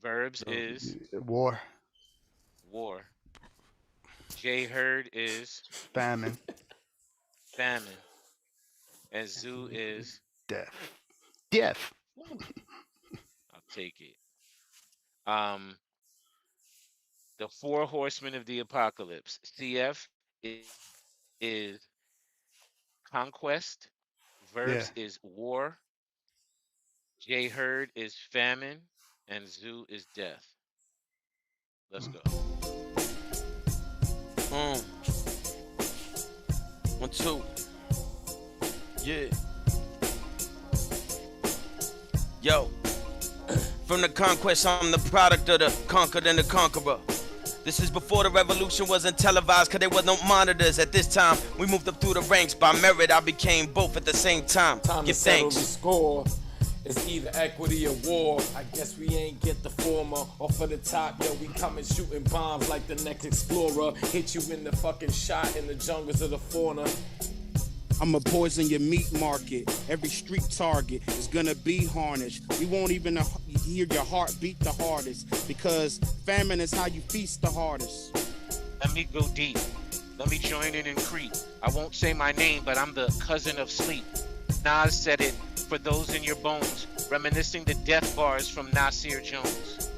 Verbs is war, war. J Hurd is famine, famine. And Zoo is death. Death. I'll take it. The 4 horsemen of the apocalypse. CF is conquest. Verbs is war. J Hurd is famine. And Zoo is death. Let's go. 1, 2. Yeah. Yo. From the conquest, I'm the product of the conquered and the conqueror. This is before the revolution wasn't televised, cause there was no monitors. At this time, we moved up through the ranks. By merit, I became both at the same time. Time to Give settle the thanks. score. It's either equity or war. I guess we ain't get the former. Off of the top, yo, we coming shooting bombs like the next explorer. Hit you in the fucking shot in the jungles of the fauna. I'ma poison your meat market. Every street target is gonna be harnessed. We won't even hear your heart beat the hardest, because famine is how you feast the hardest. Let me go deep. Let me join in and creep. I won't say my name, but I'm the cousin of sleep. Nas said it for those in your bones, reminiscing the death bars from Nasir Jones.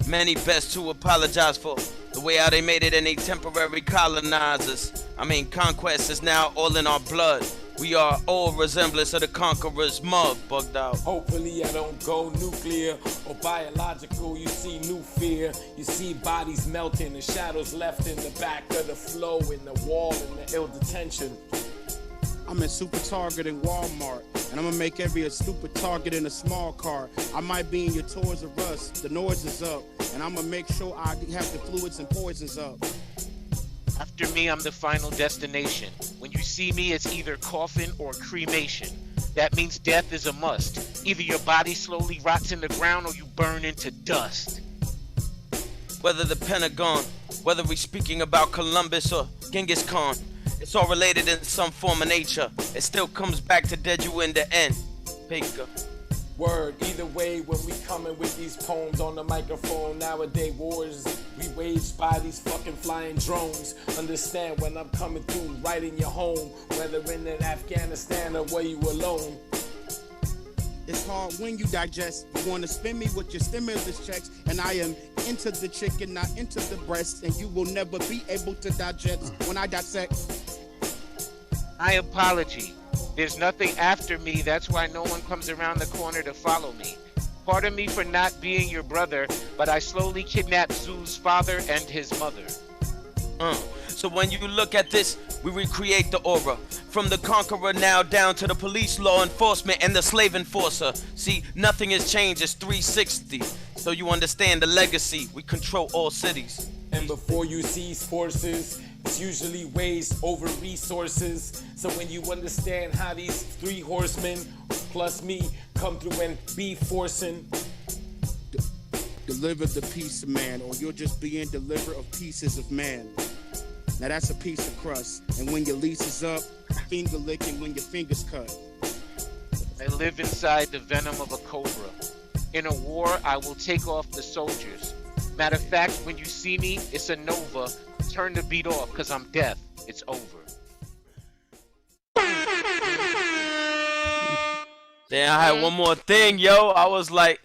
Many best to apologize for the way how they made it any temporary colonizers. I mean, conquest is now all in our blood. We are all resemblance of the conqueror's mug, bugged out. Hopefully I don't go nuclear or biological. You see new fear. You see bodies melting, the shadows left in the back of the flow, in the wall, in the ill detention. I'm in Super Target in Walmart, and I'm gonna make every stupid target in a small car. I might be in your Toys R Us, the noise is up, and I'm gonna make sure I have the fluids and poisons up. After me, I'm the final destination. When you see me, it's either coffin or cremation. That means death is a must. Either your body slowly rots in the ground or you burn into dust. Whether the Pentagon, whether we speaking about Columbus or Genghis Khan, it's all related in some form of nature. It still comes back to dead you in the end. Pika. Word, either way, when we coming with these poems on the microphone, nowadays wars we waged by these fucking flying drones. Understand when I'm coming through, right in your home, whether in Afghanistan or where you alone. It's hard when you digest. You want to spend me with your stimulus checks, and I am into the chicken, not into the breast, and you will never be able to digest when I dissect. My apology. There's nothing after me, that's why no one comes around the corner to follow me. Pardon me for not being your brother, but I slowly kidnapped Zoo's father and his mother. So when you look at this, we recreate the aura. From the conqueror now down to the police, law enforcement, and the slave enforcer. See, nothing has changed, it's 360. So you understand the legacy, we control all cities. And before you seize forces, it's usually waste over resources. So when you understand how these three horsemen plus me come through and be forcing. Deliver the piece of man, or you're just being delivered of pieces of man. Now that's a piece of crust, and when your lease is up, finger licking when your fingers cut. I live inside the venom of a cobra. In a war, I will take off the soldiers. Matter of fact, when you see me, it's a nova. Turn the beat off, cause I'm deaf. It's over. Then I had one more thing, yo. I was like,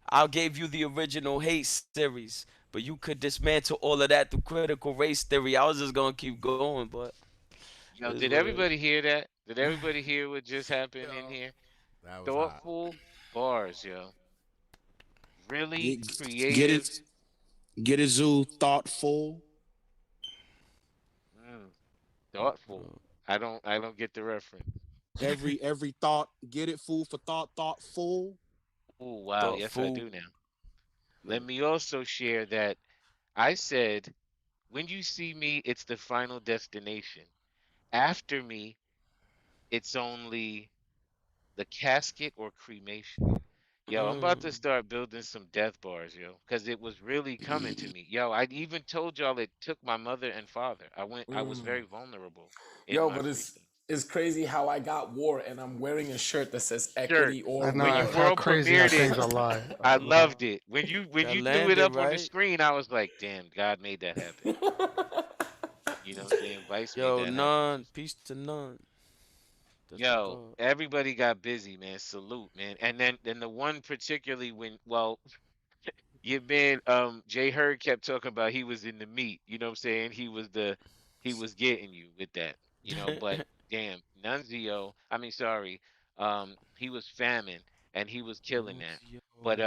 I gave you the original hate series, but you could dismantle all of that through critical race theory. I was just gonna keep going, but Yo, did everybody hear that? Did everybody hear what just happened in here? That was Thoughtful bars, yo. Really Get creative. get it, Zoo. Thoughtful. Thoughtful. I don't get the reference. Every thought. Get it, food for thought. Thoughtful. Oh wow, yes I do now. Let me also share that I said, when you see me, it's the final destination. After me, it's only the casket or cremation. Yo, I'm about to start building some death bars, yo, because it was really coming to me. Yo, I even told y'all it took my mother and father. I was very vulnerable in Yo, my but freestyle. it's crazy how I got war and I'm wearing a shirt that says Shirt. equity or I know When you how world crazy how premiered things it, are lie. I loved it. When you That threw it landed, up on the right? screen, I was like, damn, God made that happen. You know what I'm saying? Vice made Yo, that happen. none, peace to none. That's the Yo, God. everybody got busy, man. Salute, man. And then the one particularly when, well, your man Jay Hurd kept talking about he was in the meat, you know what I'm saying? He was getting you with that, you know, but damn, Nunzio, I mean sorry, he was famine and he was killing that. But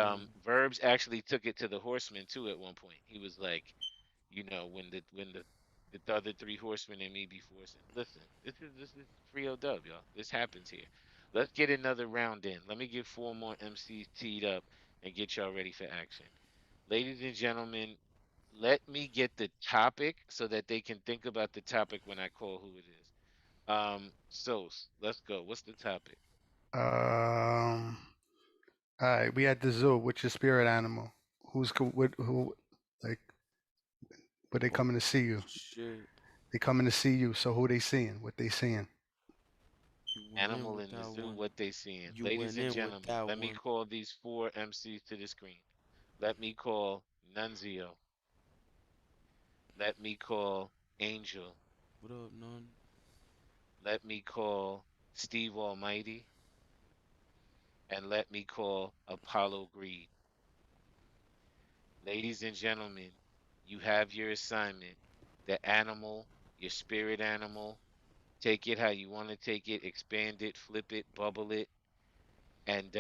Verbs actually took it to the horsemen too at one point. He was like, you know, when the other three horsemen and me be forcing. Listen, this is free dub, y'all. This happens here. Let's get another round in. Let me get four more MCs teed up and get y'all ready for action. Ladies and gentlemen, Let me get the topic so that they can think about the topic when I call who it is. Sos, let's go. What's the topic? Um. All right. We at the zoo. What's your spirit animal? Who? Like, but they Oh coming to see you. shit. They coming to see you. So who they seeing? What they seeing? You went in Animal with in the that zoo, one. what they seeing. You Ladies went and in with gentlemen, that let me one. call these four MCs to the screen. Let me call Nunzio. Let me call Angel. What up, none? Let me call Steve Almighty. And let me call Apollo Greed. Ladies and gentlemen, you have your assignment. The animal, your spirit animal. Take it how you want to take it, expand it, flip it, bubble it, and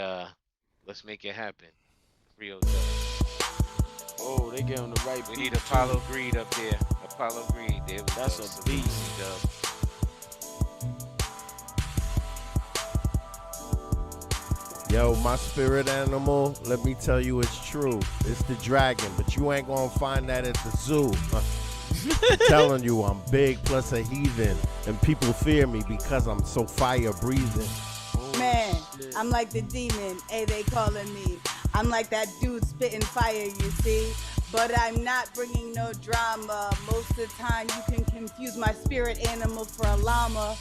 let's make it happen. Rio Dub. Oh, they get on the right We beat need too. Apollo Greed up there. Apollo Greed. There we That's go. a Salute C beast. Dub. Yo, my spirit animal, let me tell you it's true. It's the dragon, but you ain't gonna find that at the zoo. I'm telling you, I'm big plus a heathen, and people fear me because I'm so fire breathing. Man, shit. I'm like the demon, they calling me. I'm like that dude spitting fire, you see. But I'm not bringing no drama. Most of the time, you can confuse my spirit animal for a llama.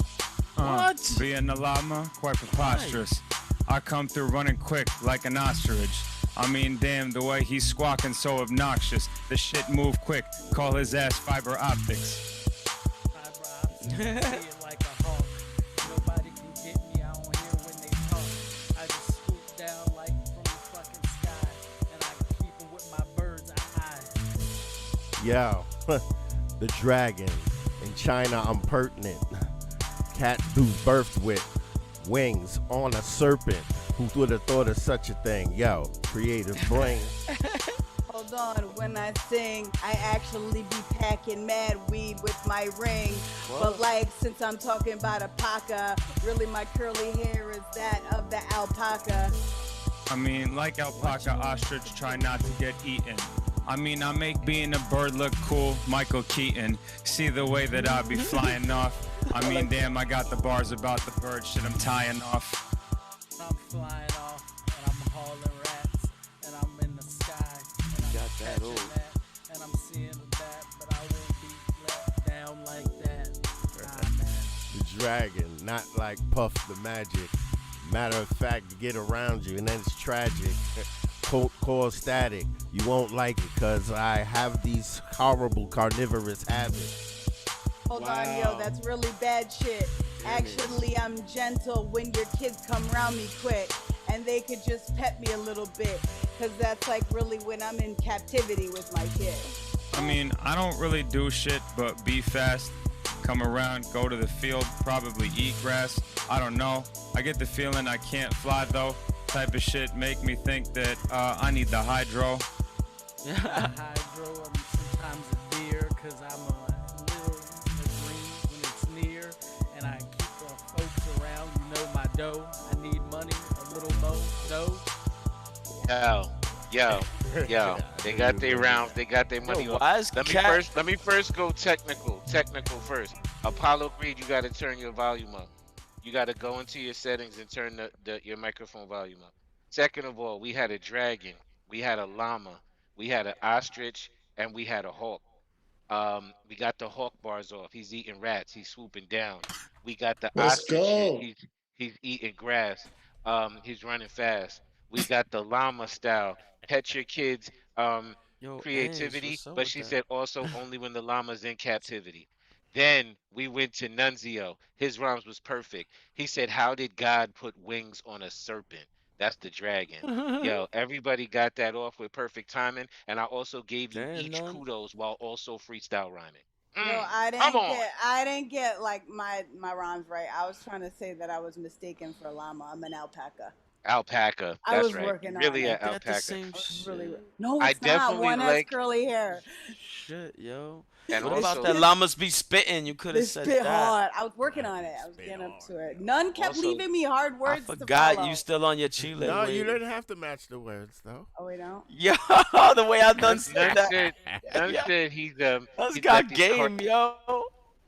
What? Being a llama, quite preposterous. I come through running quick like an ostrich. I mean, damn, the way he's squawking so obnoxious. The shit move quick, call his ass fiber optics. See it like a hawk. Nobody can get me. I don't hear when they talk. I just swoop down like from the fucking sky, and I keep 'em with my bird's eye. Yo, the dragon. In China, I'm pertinent. Cat who's birthed with wings on a serpent. Who would have thought of such a thing? Yo, creative brain. Hold on, when I sing, I actually be packing mad weed with my ring. But like, since I'm talking about a paca, really my curly hair is that of the alpaca. I mean, like alpaca, ostrich try not to get eaten. I mean, I make being a bird look cool, Michael Keaton. See the way that I be flying off. I mean, damn, I got the bars about the bird shit I'm tying off. I'm flying off, and I'm hauling rats, and I'm in the sky, and I'm Got that catching old. that, and I'm seeing that, but I won't be let down like that. Nah, man. The dragon, not like Puff the Magic. Matter of fact, you get around you and then it's tragic. Core static, you won't like it cause I have these horrible carnivorous habits. Hold on, yo, that's really bad shit. Actually, I'm gentle when your kids come around me quick. And they could just pet me a little bit. Cause that's like really when I'm in captivity with my kid. I mean, I don't really do shit but be fast. Come around, go to the field, probably eat grass. I don't know. I get the feeling I can't fly though. Type of shit make me think that I need the hydro. A hydro, I'm sometimes a deer, cause I'm a little in the green when it's near, and I keep the folks around, you know my dough. I need money, a little mo dough. Yo. They got their rounds. They got their money. Yo, why is Let me first go technical. Technical first. Apollo Greed, you got to turn your volume up. You got to go into your settings and turn your microphone volume up. Second of all, we had a dragon, we had a llama, we had an ostrich, and we had a hawk. We got the hawk bars off. He's eating rats. He's swooping down. We got the Let's ostrich shit. go. He's eating grass. He's running fast. We got the llama style. Pet your kids. Yo, Ains, Creativity, what's up but with she that? said also only when the llama's in captivity. Then we went to Nunzio. His rhymes was perfect. He said, "How did God put wings on a serpent?" That's the dragon. Yo, everybody got that off with perfect timing, and I also gave you Damn, each none. kudos while also freestyle rhyming. Yo, Come on. I didn't get like my rhymes right. I was trying to say that I was mistaken for a llama. I'm an alpaca. Alpaca. I That's was right. working on Really it. an Ain't that the alpaca. same I was shit? no, I it's not. definitely One has like, curly hair. Shit, yo. and What This about also, that this llamas be spitting? You could have They said spit that. hard. I was working on it. I was getting up to it. None kept also, leaving me hard I words to forgot you follow. still on your Chile No, you wave. didn't have to match the words though. Oh, we don't. Yo, the way I done none, said none that. said, none Yeah, said that's he's got got these game, yo.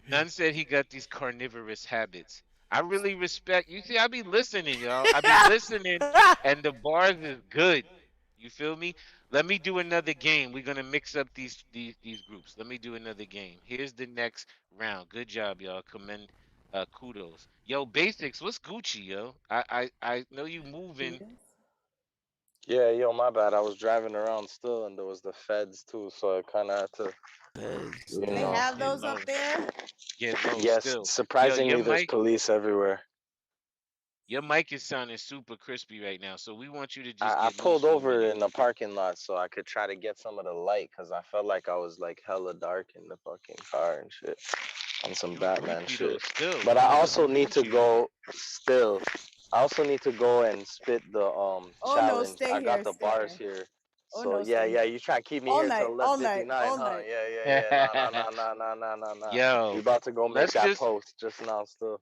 none said he got these carnivorous habits. I really respect. You see, I be listening, y'all. I be listening, and the bars is good. You feel me? Let me do another game. We're gonna mix up these groups. Let me do another game. Here's the next round. Good job, y'all. Commend, kudos. Yo, basics. What's Gucci, yo? I know you moving. Yeah, yo, my bad. I was driving around still, and there was the feds too, so I kind of had to, Pez, you They know. have damn. Get those up low. there. Get low. Yes, Still, yo, surprisingly, there's police everywhere. your mic is sounding super crispy right now. So we want you to just I get loose pulled for a over minute. in the parking lot so I could try to get some of the light because I felt like I was like hella dark in the fucking car and shit on some You Batman creepy though. shit. Still, But I what's also up need with to you? go still. I also need to go and spit the Oh no, challenge. stay I got here, the stay bars here. here. Oh So no, yeah, stay yeah, here. you try to keep me All here till night, all night, 11:59, all huh? night. Yeah, yeah, yeah. No, no, no, no, no, no, no, no. We Yo, about to go make let's that just post just now still.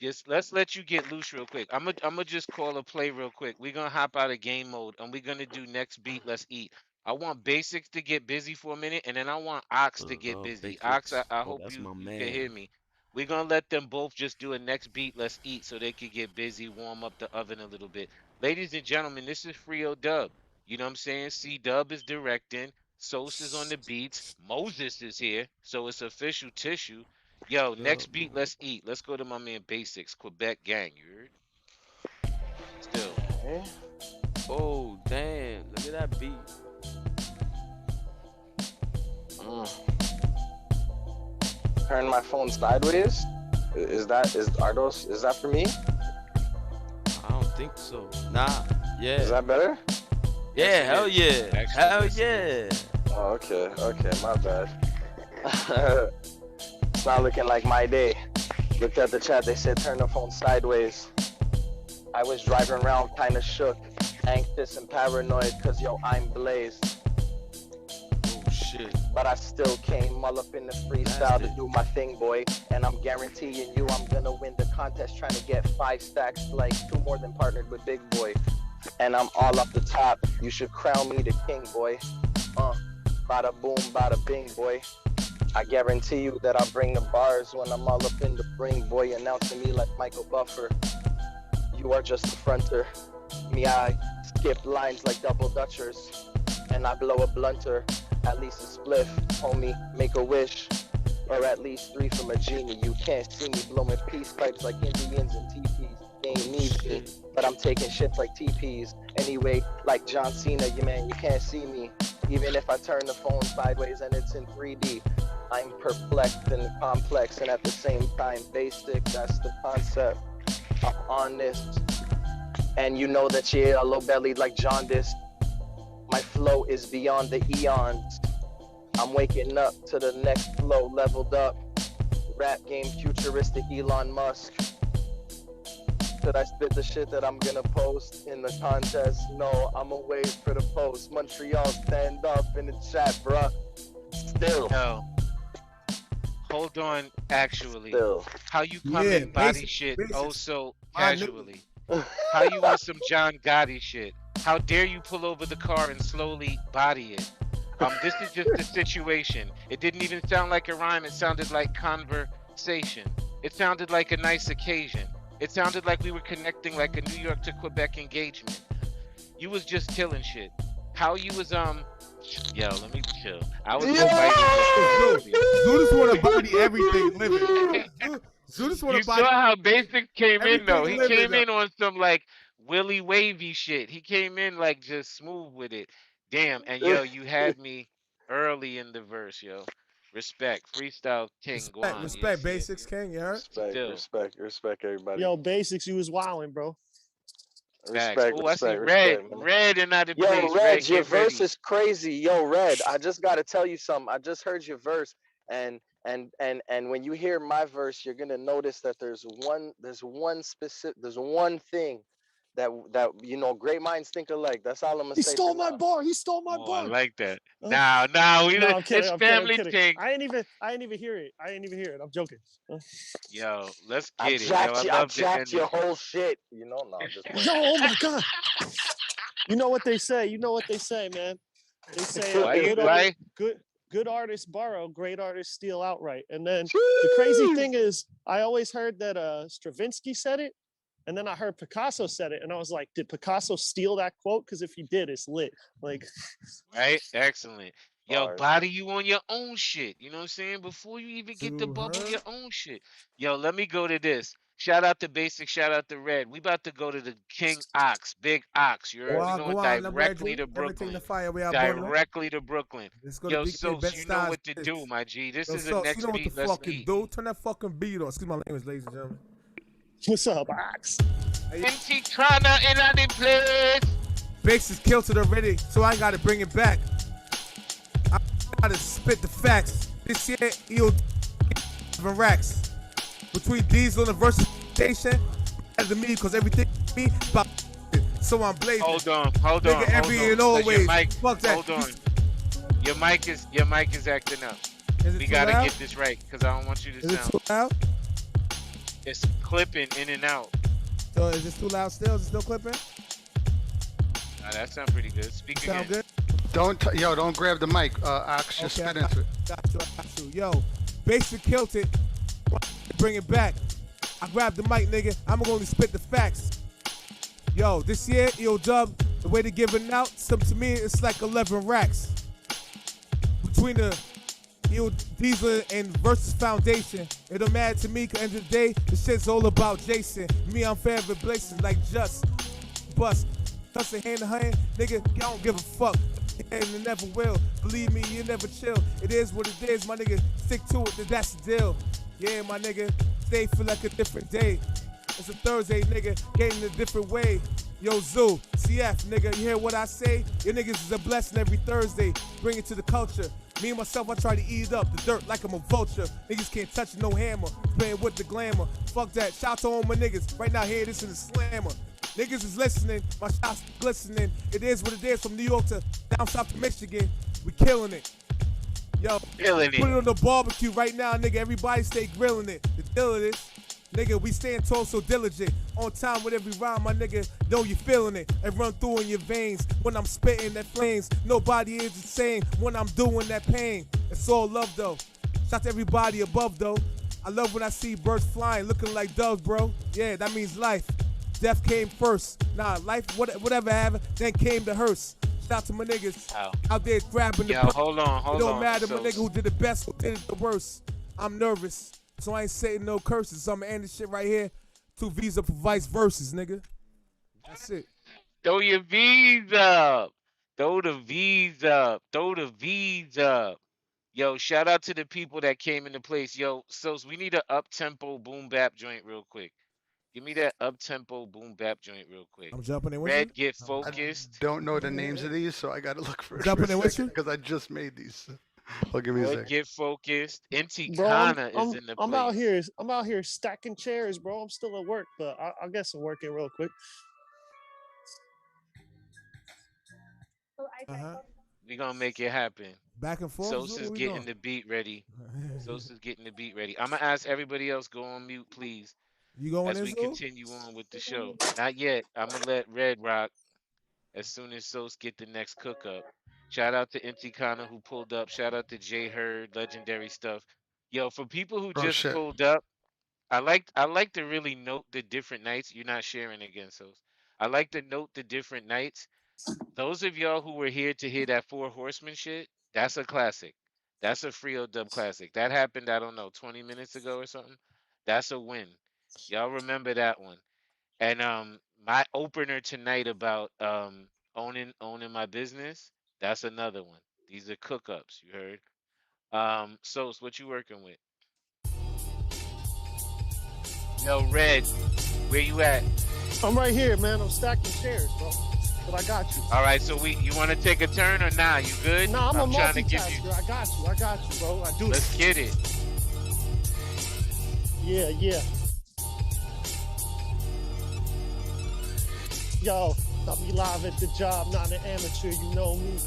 just let's let you get loose real quick. I'm gonna just call a play real quick. We're gonna hop out of game mode and we're gonna do next beat. Let's eat. I want basics to get busy for a minute, and then I want Ox to get busy. Big Ox, I, fix. I Oh, hope that's you my you can hear man. me. We're gonna let them both just do a next beat. Let's eat so they could get busy, warm up the oven a little bit. Ladies and gentlemen, this is Frio Dub. You know what I'm saying? C Dub is directing. Sos is on the beats. Moses is here, so it's official tissue. Yo, Yo. next beat, let's eat. Let's go to my man Basics, Quebec gang. You heard? Still. Eh? Oh, damn. Look at that beat. Turn my phone sideways. Is that for me? I don't think so. Nah. Yeah. Is that better? Yeah, Yes, it hell is. yeah. Actually, Hell yes, it is. yeah. Oh, okay, my bad. It's not looking like my day. Looked at the chat, they said turn the phone sideways. I was driving around kinda shook, anxious and paranoid, cause yo, I'm blazed. Oh, shit. But I still came all up in the freestyle to do my thing, boy. And I'm guaranteeing you I'm gonna win the contest, trying to get 5 stacks, like 2 more than partnered with Big Boy. And I'm all up the top, you should crown me the king, boy. Bada boom, bada bing, boy. I guarantee you that I'll bring the bars when I'm all up in the ring, boy. Announcing me like Michael Buffer. You are just a fronter. Me, I skip lines like double dutchers. And I blow a blunter, at least a spliff, homie, make a wish. Or at least 3 from a genie. You can't see me blowing peace pipes like Indians and teepees. They ain't need me, but I'm taking shits like TPs. Anyway, like John Cena, you man, you can't see me. Even if I turn the phone sideways and it's in 3D. I'm perplexed and complex and at the same time basic, that's the concept. I'm honest. And you know that you're a low bellied like jaundice. My flow is beyond the eons. I'm waking up to the next flow, leveled up. Rap game futuristic Elon Musk. Should I spit the shit that I'm gonna post in the contest? No, I'ma wait for the post. Montreal, stand up in the chat, bruh. Still. No. Hold on, actually. Still. How you come Yeah, in body basic, shit basics. oh so My nigga. casually? How you on some John Gotti shit? How dare you pull over the car and slowly body it? This is just the situation. It didn't even sound like a rhyme. It sounded like conversation. It sounded like a nice occasion. It sounded like we were connecting like a New York to Quebec engagement. You was just killing shit. How you was yo, let me chill. I was just fighting. Zoo just want to body everything living. Zoo just want You to body saw how Basic came in though. everything He living. came in on some like willy wavy shit. He came in like just smooth with it. Damn, and yo, you had me early in the verse, yo. Respect. Freestyle King Guan. Respect, Yes, yeah. basics, King. You heard? Still. Respect everybody. Yo, basics, you was wilding, bro. Facts. Oh, I see Respect, man. Red and out of Yo, place. Red, your Get verse ready. is crazy. Yo, Red, I just gotta tell you something. I just heard your verse, and when you hear my verse, you're gonna notice that there's one thing that you know, great minds think alike. That's all I'm gonna He say stole for my now. bar. He stole my Oh, I bar. like that. Uh, Now, No, I'm kidding. it's I'm kidding. I'm family kidding. thing. I ain't even hear it. I ain't even hear it. I'm joking. Yo, let's I get it. Yo, I jacked you. I love the jacked your energy. whole shit. You know, no, I'm just playing. Yo, oh my god. You know what they say. You know what they say, man. They say Why? good artists borrow, great artists steal outright. And then the crazy thing is, I always heard that Stravinsky said it, and then I heard Picasso said it, and I was like, did Picasso steal that quote? Because if he did, it's lit. Like, Right? Excellent. Yo, Bars. body you on your own shit. You know what I'm saying? Before you even get to bubble 200. your own shit. Yo, let me go to this. Shout out to Basic, shout out to Red. We about to go to the King Ox, Big Ox. You heard? We going Go on, directly to everything Brooklyn. the fire we are born. Directly to Brooklyn. It's gonna Yo, be so best you know stars, what to do, my G. This Yo, is so, the next you know what beat. the Let's fucking eat. do? Turn that fucking beat on. Excuse my language, ladies and gentlemen. what's up, Ox? MC Connor in the place. Bakes is killed it already, so I gotta bring it back. I gotta spit the facts. This year, EODUB racks. Between Diesel and Versus Station, to me, because everything me about so I'm blazing. Hold on. Nigga, every and always. Fuck that. Hold on. Your mic is acting up. We gotta get this right, because I don't want you to Is it sound. too loud? It's clipping in and out. So is this too loud still? Is it still clipping? Nah, that sounds pretty good. Speak Sound again. good? Don't grab the mic, Ox. Just spit into it. Got you. Yo, Basic killed it. Bring it back. I grabbed the mic, nigga. I'm gonna spit the facts. Yo, this year, EODUB, the way they giving out, to me, it's like 11 racks. Between the Diesel and Versus Foundation, it don't matter to me, 'cause end of the day, the shit's all about Jason. Me, I'm forever blazing like just bust. Tussing hand to hand, nigga, I don't give a fuck. And it never will. Believe me, you never chill. It is what it is, my nigga. Stick to it, that's the deal. Yeah, my nigga, today feel like a different day. It's a Thursday, nigga, getting a different way. Yo, Zoo, CF, nigga, you hear what I say? Your niggas is a blessing every Thursday. Bring it to the culture. Me and myself, I try to eat up the dirt like I'm a vulture. Niggas can't touch no hammer. Playing with the glamour. Fuck that. Shout to all my niggas. Right now, here, this is a slammer. Niggas is listening. My shots glistening. It is what it is from New York to down south to Michigan. We killing it. Yo, Killing it. put it on the barbecue right now, nigga. Everybody stay grilling it. The deal of this. Nigga, we stand tall, so diligent. On time with every rhyme, my nigga. Know you feeling it. And run through in your veins. When I'm spitting that flames, nobody is the same. When I'm doing that pain, it's all love, though. Shout to everybody above, though. I love when I see birds flying, looking like doves, bro. Yeah, that means life. Death came first. Nah, life, whatever happened, then came the hearse. Shout out to my niggas out there grabbing the. Yo, hold on. It don't matter, So- my nigga who did the best, who did it the worst. I'm nervous, so I ain't saying no curses. So I'ma end this shit right here. 2 V's up for vice verses, nigga. That's it. Throw your V's up. Throw the V's up. Throw the V's up. Yo, shout out to the people that came into place. Yo, so we need an up-tempo boom bap joint real quick. Give me that up-tempo boom bap joint real quick. I'm jumping in with Red, you. get focused. Don't know the names of these, so I gotta look for Jumping in with you? because I just made these. Well, give me a Red, second. get focused. NT Bro, Kana is in the I'm place. out here stacking chairs, bro. I'm still at work, but I'll get some work in real quick. We gonna make it happen. Back and forth. Sosa's what we getting doing? the beat ready. Sosa's getting the beat ready. I'm gonna ask everybody else go on mute, please, You going as in, we Zoo? continue on with the show. Not yet. I'm gonna let Red rock as soon as Sos get the next cook up. Shout out to NT Kana who pulled up. Shout out to J Hurd, legendary stuff. Yo, for people who Oh, just shit. pulled up, I like to really note the different nights. You're not sharing again, Sos. I like to note the different nights. Those of y'all who were here to hear that Four Horsemen shit, that's a classic. That's a free dub classic. That happened, I don't know, 20 minutes ago or something. That's a win. Y'all remember that one. And my opener tonight about owning my business, that's another one. These are cook-ups, you heard. Sos, what you working with? Yo, Red, where you at? I'm right here, man. I'm stacking chairs, bro. But I got you. All right, so you want to take a turn or nah? You good? Nah, I'm a trying to give you. multitasker. I got you, bro. I do Let's this. get it. Yeah. Yo, I'll be live at the job, not an amateur, you know me.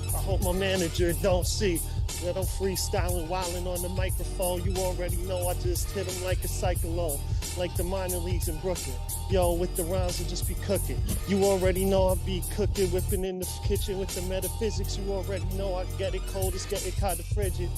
I hope my manager don't see that I'm freestyling, wilding on the microphone. You already know I just hit him like a cyclone, like the minor leagues in Brooklyn. Yo, with the rhymes, I'll just be cooking. You already know I be cooking, whipping in the kitchen with the metaphysics. You already know I get it cold, it's getting kind of frigid.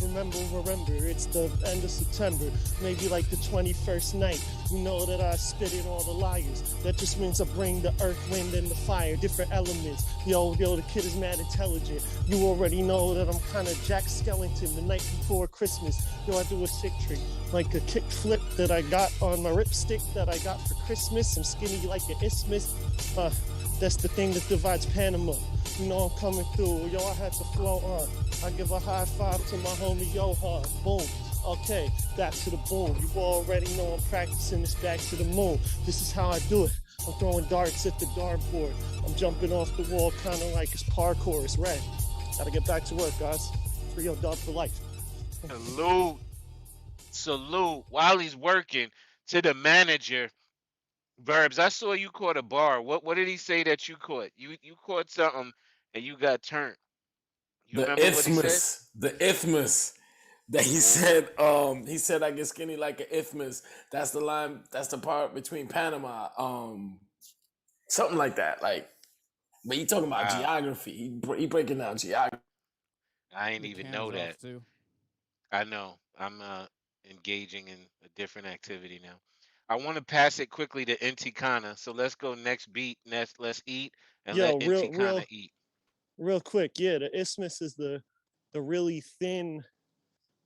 Remember, it's the end of September, maybe like the 21st night. You know that I spit in all the liars. That just means I bring the earth, wind, and the fire, different elements. Yo, the kid is mad intelligent. You already know that I'm kind of Jack Skellington the night before Christmas. Yo, I do a sick trick, like a kick flip that I got on my ripstick that I got for Christmas. I'm skinny like an isthmus. That's the thing that divides Panama. You know I'm coming through. Yo, I had to flow on. I give a high five to my homie Johan. Boom. Okay, back to the boom. You already know I'm practicing this back to the moon. This is how I do it. I'm throwing darts at the dartboard. I'm jumping off the wall kind of like it's parkour. It's red. Gotta get back to work, guys. EODUB for life. Salute. While he's working, to the manager. Verbs, I saw you caught a bar. What did he say that you caught? You caught something and you got turned. You remember what he said? The isthmus that he said I get skinny like an isthmus. That's the line, that's the part between Panama. Something like that. Like, but he talking about geography. He breaking down geography. I ain't even know that. I know. I'm engaging in a different activity now. I want to pass it quickly to Intikana. So let's go next beat. Let's eat and let Intikana eat. Real quick, yeah, the isthmus is the really thin,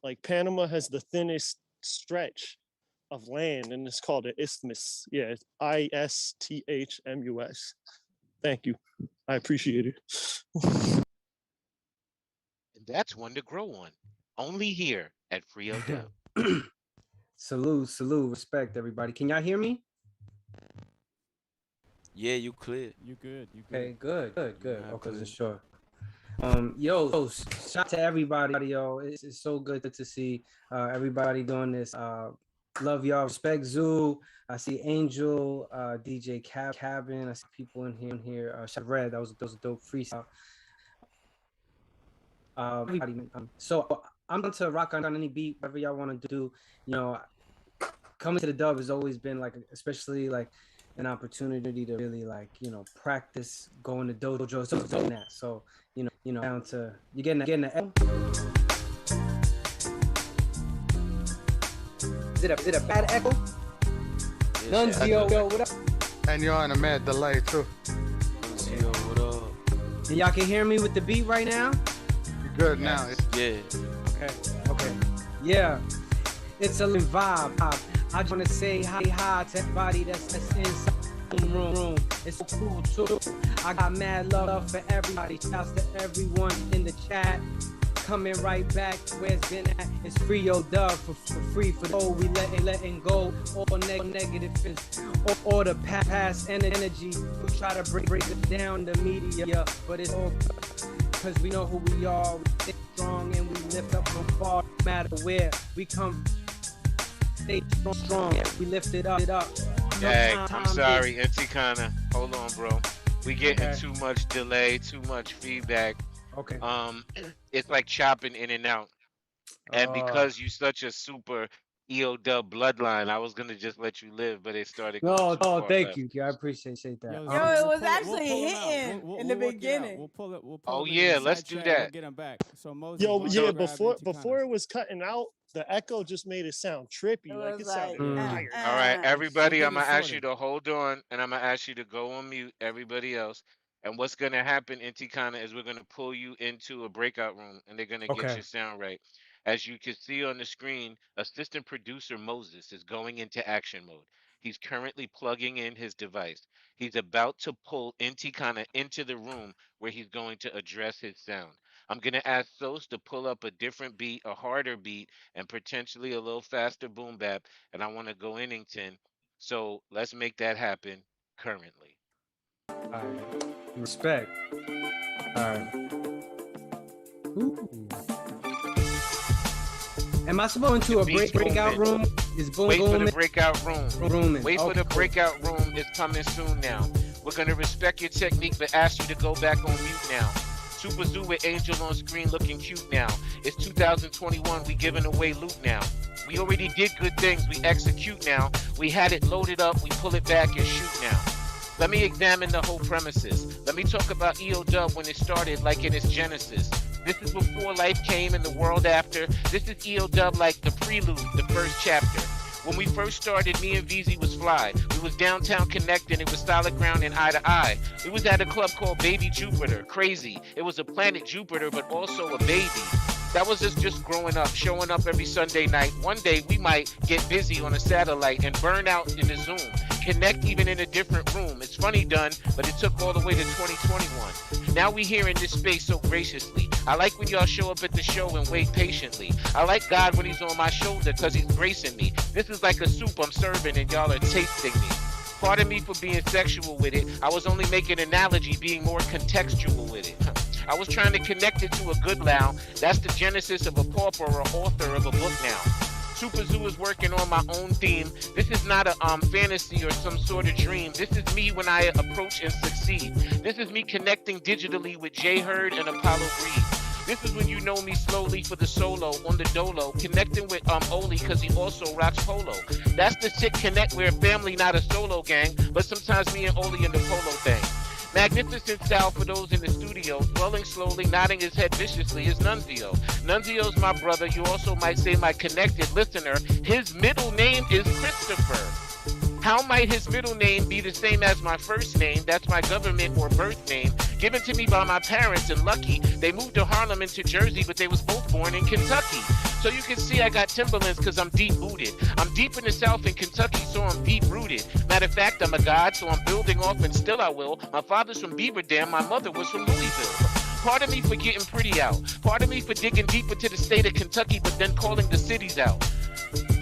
like Panama has the thinnest stretch of land, and it's called an isthmus. Yeah, it's ISTHMUS. Thank you. I appreciate it. And that's one to grow on. Only here at EODUB. Salute, respect, everybody. Can y'all hear me? Yeah, you clear. You good. Okay, good. Okay, for sure. Yo, shout to everybody, yo. It's so good to see everybody doing this. Love y'all. Respect Zoo. I see Angel, DJ Cabin. I see people in here. Shout Red. That was a dope freestyle. Everybody. So I'm going to rock on any beat, whatever y'all want to do. You know, coming to the dub has always been like, especially like an opportunity to really like, you know, practice, going to dojos, doing that. So, you know, down to you getting the Is it a bad echo? Nunzio, yo, what up? And you're on a mad delay too. Nunzio, what up? And y'all can hear me with the beat right now? Good now. Yeah. Okay. Yeah. It's a vibe. I just want to say hi to everybody that's inside the room. It's so cool too. I got mad love for everybody. Shouts to everyone in the chat. Coming right back where it's been at. It's EODUB for free for all we letting go. All negative all the past energy. We try to break it down the media, but it's all because we know who we are. We stay strong and we lift up from far. No matter where we come, stay strong. We lift it up. Hey, I'm sorry, Intikana. Hold on, bro. We getting too much delay, too much feedback. Okay. It's like chopping in and out. And because you such a super EODUB bloodline, I was gonna just let you live, but it started. Thank you. I appreciate that. Yo, it was actually hitting in the beginning. We'll pull let's do that. We'll get him back. So Moses, before it was cutting out, the echo just made it sound trippy. It sounded weird. All right, everybody, I'm gonna ask you to hold on, and I'm gonna ask you to go on mute. Everybody else. And what's gonna happen, Intikana, is we're gonna pull you into a breakout room, and they're gonna get your sound right. As you can see on the screen, assistant producer Moses is going into action mode. He's currently plugging in his device. He's about to pull Intikana into the room where he's going to address his sound. I'm going to ask Sos to pull up a different beat, a harder beat, and potentially a little faster boom bap. And I want to go Innington. So let's make that happen currently. All right. Respect. All right. Ooh. Am I supposed to a breakout room? Is boom Wait for boom the breakout room. rooming? Wait for Okay, the cool. breakout room. It's coming soon now. We're gonna respect your technique, but ask you to go back on mute now. Super Zoo with Angel on screen looking cute now. It's 2021. We giving away loot now. We already did good things. We execute now. We had it loaded up. We pull it back and shoot now. Let me examine the whole premises. Let me talk about EODUB when it started, like in its genesis. This is before life came and the world after. This is EODUB like the prelude, the first chapter. When we first started, me and VZ was fly. We was downtown connecting, it was solid ground and eye to eye. We was at a club called Baby Jupiter, crazy. It was a planet Jupiter, but also a baby. That was us just growing up, showing up every Sunday night. One day we might get busy on a satellite and burn out in the Zoom. Connect even in a different room. It's funny done, but it took all the way to 2021. Now we here in this space so graciously. I like when y'all show up at the show and wait patiently. I like God when he's on my shoulder cause he's gracing me. This is like a soup I'm serving and y'all are tasting me. Pardon me for being sexual with it. I was only making an analogy, being more contextual with it. I was trying to connect it to a good Lao. That's the genesis of a pauper or author of a book now. Super Zoo is working on my own theme. This is not a fantasy or some sort of dream. This is me when I approach and succeed. This is me connecting digitally with J Hurd and Apollo Creed. This is when you know me slowly for the solo on the dolo, connecting with Oli cause he also rocks polo. That's the sick connect, we're a family, not a solo gang, but sometimes me and Oli in the polo thing. Magnificent style for those in the studio, dwelling slowly, nodding his head viciously is Nunzio. Nunzio's my brother, you also might say my connected listener. His middle name is Christopher. How might his middle name be the same as my first name? That's my government or birth name, given to me by my parents, and lucky they moved to Harlem into Jersey, but they was both born in Kentucky. So you can see I got Timberlands cause I'm deep booted. I'm deep in the South in Kentucky, so I'm deep rooted. Matter of fact, I'm a god, so I'm building off and still I will. My father's from Beaver Dam, my mother was from Louisville. Pardon me for getting pretty out. Pardon me for digging deep into the state of Kentucky, but then calling the cities out.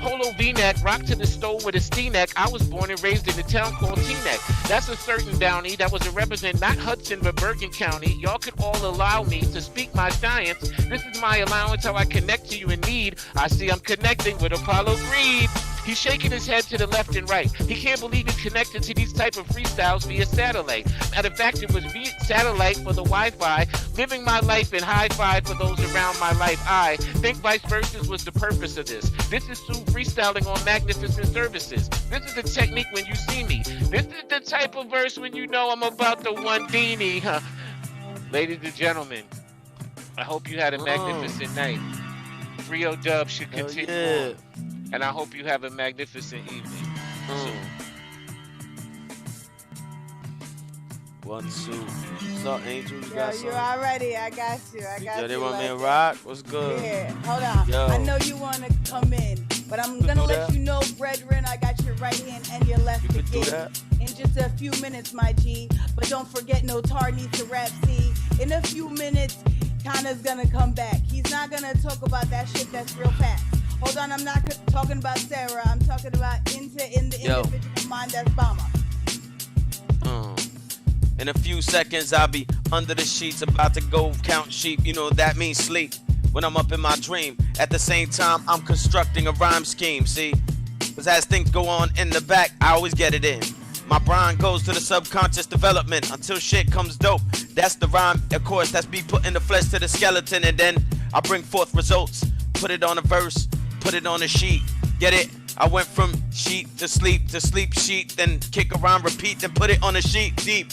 Polo V-neck, rock to the stove with a steam-neck. I was born and raised in a town called Teaneck. That's a certain bounty that was a represent not Hudson but Bergen County. Y'all could all allow me to speak my science. This is my allowance, how I connect to you in need. I see I'm connecting with Apollo Creed. He's shaking his head to the left and right. He can't believe he's connected to these type of freestyles via satellite. Matter of fact, it was via satellite for the Wi-Fi. Living my life in high-fi for those around my life. I think vice versa was the purpose of this. This is Sue freestyling on magnificent services. This is the technique when you see me. This is the type of verse when you know I'm about the one beanie. Ladies and gentlemen, I hope you had a magnificent night. EODUB should continue on. And I hope you have a magnificent evening. One, two. What's up, Angel? You Yo, got you something? already. I got you. I got Yo, you. they want me to like rock? What's good? Yeah, hold on. Yo. I know you want to come in, but I'm going to do let that? you know, brethren, I got your right hand and your left You can do again. that? In just a few minutes, my G. But don't forget, no tar needs to rap. See, in a few minutes, Connor's going to come back. He's not going to talk about that shit that's real fast. Hold on, I'm not talking about Sarah. I'm talking about in the individual mind that's Bama. In a few seconds, I'll be under the sheets, about to go count sheep. You know that means sleep when I'm up in my dream. At the same time, I'm constructing a rhyme scheme, see? Because as things go on in the back, I always get it in. My brain goes to the subconscious development until shit comes dope. That's the rhyme, of course, that's me putting the flesh to the skeleton. And then I bring forth results, put it on a verse, put it on a sheet. Get it? I went from sheet to sleep sheet, then kick around, repeat, then put it on a sheet deep.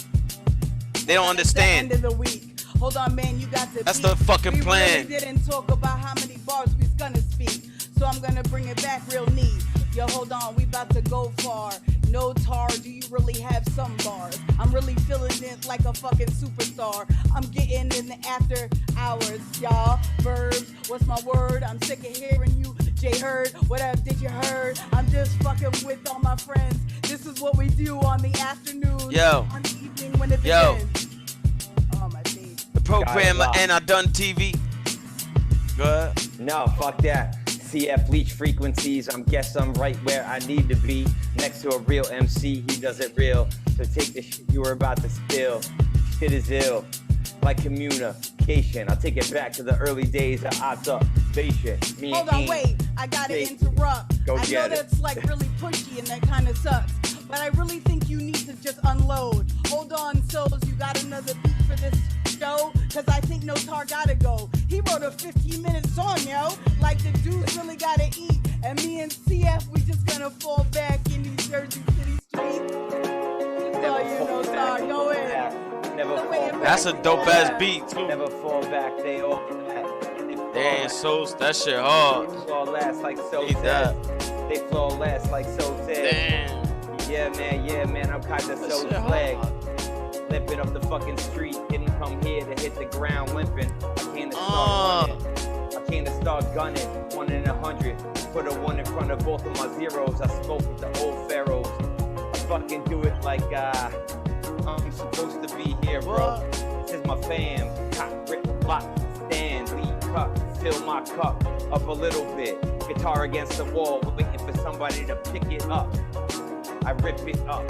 They don't understand. It's the end of the week. Hold on, man, you got the That's beat. the fucking plan. We really didn't talk about how many bars we was gonna speak, so I'm gonna bring it back real neat. Yo, hold on, we about to go far. No tar, do you really have some bars? I'm really feeling it like a fucking superstar. I'm getting in the after hours, y'all. Verbs, what's my word? I'm sick of hearing you. J Hurd, what up, did you heard? I'm just fucking with all my friends. This is what we do on the afternoon. Yo. On the evening when it Yo. begins. Oh, my baby. The programmer and I done TV. Go ahead. No, fuck that. CF leech frequencies. Guess I'm right where I need to be. Next to a real MC, he does it real. So take the shit you were about to spill. Shit is ill. like communication. I take it back to the early days of observation. Me Hold and on, Ink, wait. I gotta they- interrupt. Go I know get it. that's like really pushy and that kind of sucks. But I really think you need to just unload. Hold on, Souls. You got another beat for this show? Because I think No Tar gotta go. He wrote a 15-minute song, yo. Like the dudes really gotta eat. And me and CF, we just gonna fall back in these Jersey City streets. So you No Tar, go in. Never fall back. That's a dope ass beat too. Never fall back. They all Damn, so that shit hard. They flow last like so Eat that. said. They flow last like so said. Damn. Yeah, man, I'm kinda so shit flag. Limping up the fucking street, didn't come here to hit the ground limping. I came to start running. I came to start gunning. 1 in 100. Put a 1 in front of both of my zeros. I spoke with the old pharaohs. I fucking do it like I'm supposed to be here, bro. This is my fam. Cock, grip, lock, stand, lead, cup. Fill my cup up a little bit. Guitar against the wall, waiting for somebody to pick it up. I rip it up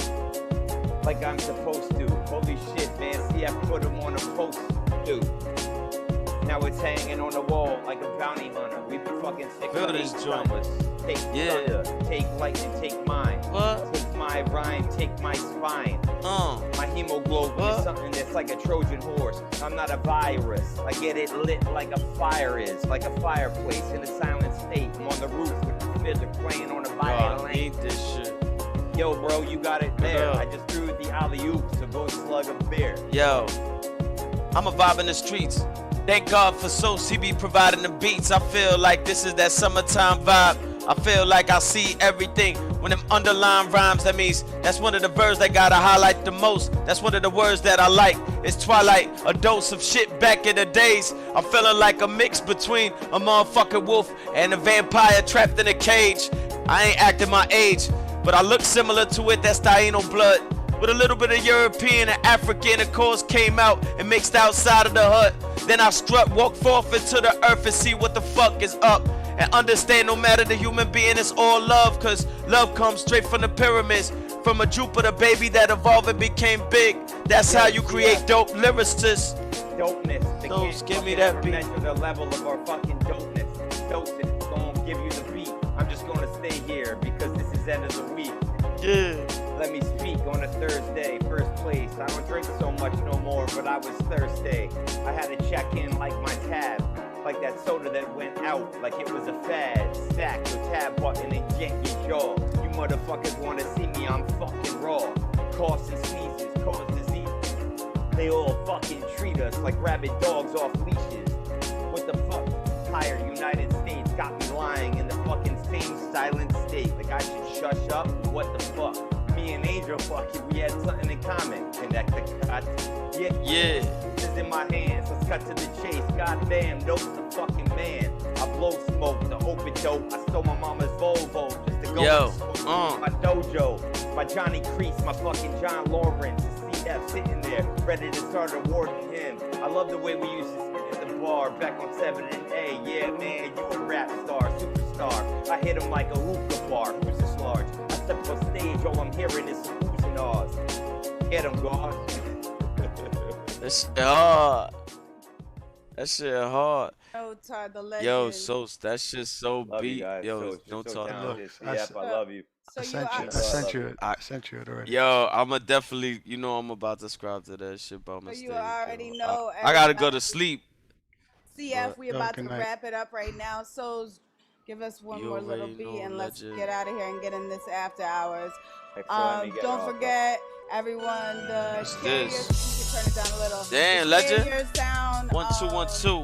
like I'm supposed to. Holy shit, man. See, I put them on a post, dude. Now it's hanging on the wall like a bounty hunter. We be fucking sick Feel of this these joint. drummers. Take thunder, take lightning, take mine. What? Take my rhyme, take my spine. My hemoglobin is something that's like a Trojan horse. I'm not a virus. I get it lit like a fire is, like a fireplace in a silent state. I'm on the roof with the fiddler playing on a Yo, violin. I need this shit. Yo, bro, you got it there. Yeah. I just threw the alley-oop, so go slug a beer. Yo, I'm a vibe in the streets. Thank God for Sos, he be providing the beats. I feel like this is that summertime vibe. I feel like I see everything. When them underlined rhymes, that means that's one of the verbs that gotta highlight the most. That's one of the words that I like. It's Twilight, a dose of shit back in the days. I'm feeling like a mix between a motherfucking wolf and a vampire trapped in a cage. I ain't acting my age, but I look similar to it. That's Taino blood. With a little bit of European and African, of course, came out and mixed outside of the hut. Then I strut, walk forth into the earth and see what the fuck is up. And understand no matter the human being, it's all love. Cause love comes straight from the pyramids. From a Jupiter baby that evolved and became big. That's how you create dope lyricists. Dopeness. They Those, can't give me fucking that beat. measure the level of our fucking dopeness. Doses. Gonna give you the beat. I'm just gonna stay here because this is end of the week. Yeah. Let me speak on a Thursday, first place. I don't drink so much no more, but I was thirsty. I had to check in like my tab, like that soda that went out, like it was a fad. Stack your tab button and yank your jaw. You motherfuckers wanna see me, I'm fucking raw. Coughs and sneezes, cause diseases. They all fucking treat us like rabid dogs off leashes. What the fuck? Tired United States got me lying in the fucking same silent state. Like I should shush up? What the fuck? Me and Angel fucking, we had something in common. Connect the dots. Yeah. This is in my hands. Let's cut to the chase. Goddamn, nope's the fucking man. I blow smoke, the open dope. I stole my mama's Volvo just to go Yo, my dojo. My Johnny Crease, my fucking John Lawrence. See that sitting there, ready to start awarding him. I love the way we used to sit at the bar back on 7 and A. Yeah, man, you a rap star, superstar. I hit him like a hookah bar. Who's this large? I step on stage, all I'm hearing is some oohs and ahs. Get him, God. That shit hard. That shit hard. No Tar, the legend. Yo, Sos, that shit so Love you beat. guys. Yo, So- don't so talk talented. I Yep, I love you. I So sent you you. I are- sent you it. I sent you it already. Yo, I'ma definitely, you know, I'm about to subscribe to that shit by So mistake. you already yo. know. I gotta go everybody- to sleep. CF, we Yo, about to good night. wrap it up right now. So give us one You more little already beat know, and let's legend. get out of here and get in this after hours. Thanks for letting me get Don't off. forget, everyone, the share your, you this? can turn it down a little. Damn, The legend. Share Your Sound. 1 2 1 2.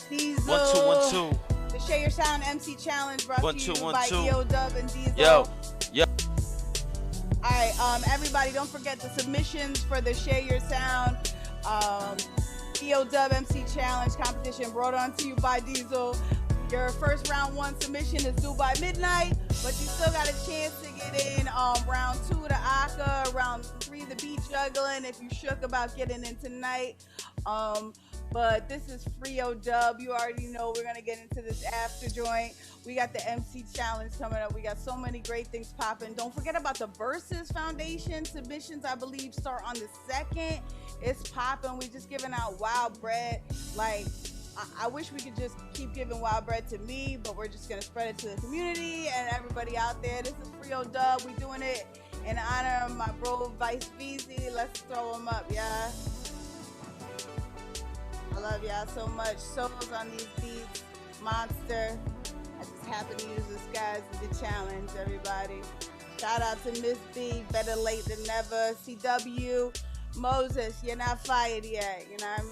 Diesel. 1 2 1 2. The Share Your Sound MC Challenge brought 1 to 2 you 1 by 2. EODUB and Diesel. Yo, yo. All right, everybody, don't forget the submissions for the Share Your Sound EODUB MC Challenge competition brought on to you by Diesel. Your first round 1 submission is due by midnight, but you still got a chance to get in round 2 the Aka, round 3 the beat juggling if you shook about getting in tonight. But this is EODUB. You already know we're gonna get into this after joint. We got the MC challenge coming up. We got so many great things popping. Don't forget about the Versus Foundation submissions. I believe start on the 2nd. It's popping. We just giving out wild bread. Like, I wish we could just keep giving wild bread to me, but we're just gonna spread it to the community and everybody out there. This is EODUB. We doing it in honor of my bro Vice VZ. Let's throw him up, yeah. I love y'all so much. Souls on these beats, monster. I just happen to use this guys as the challenge, everybody. Shout out to Miss B, better late than never. CW, Moses, you're not fired yet. You know what I mean?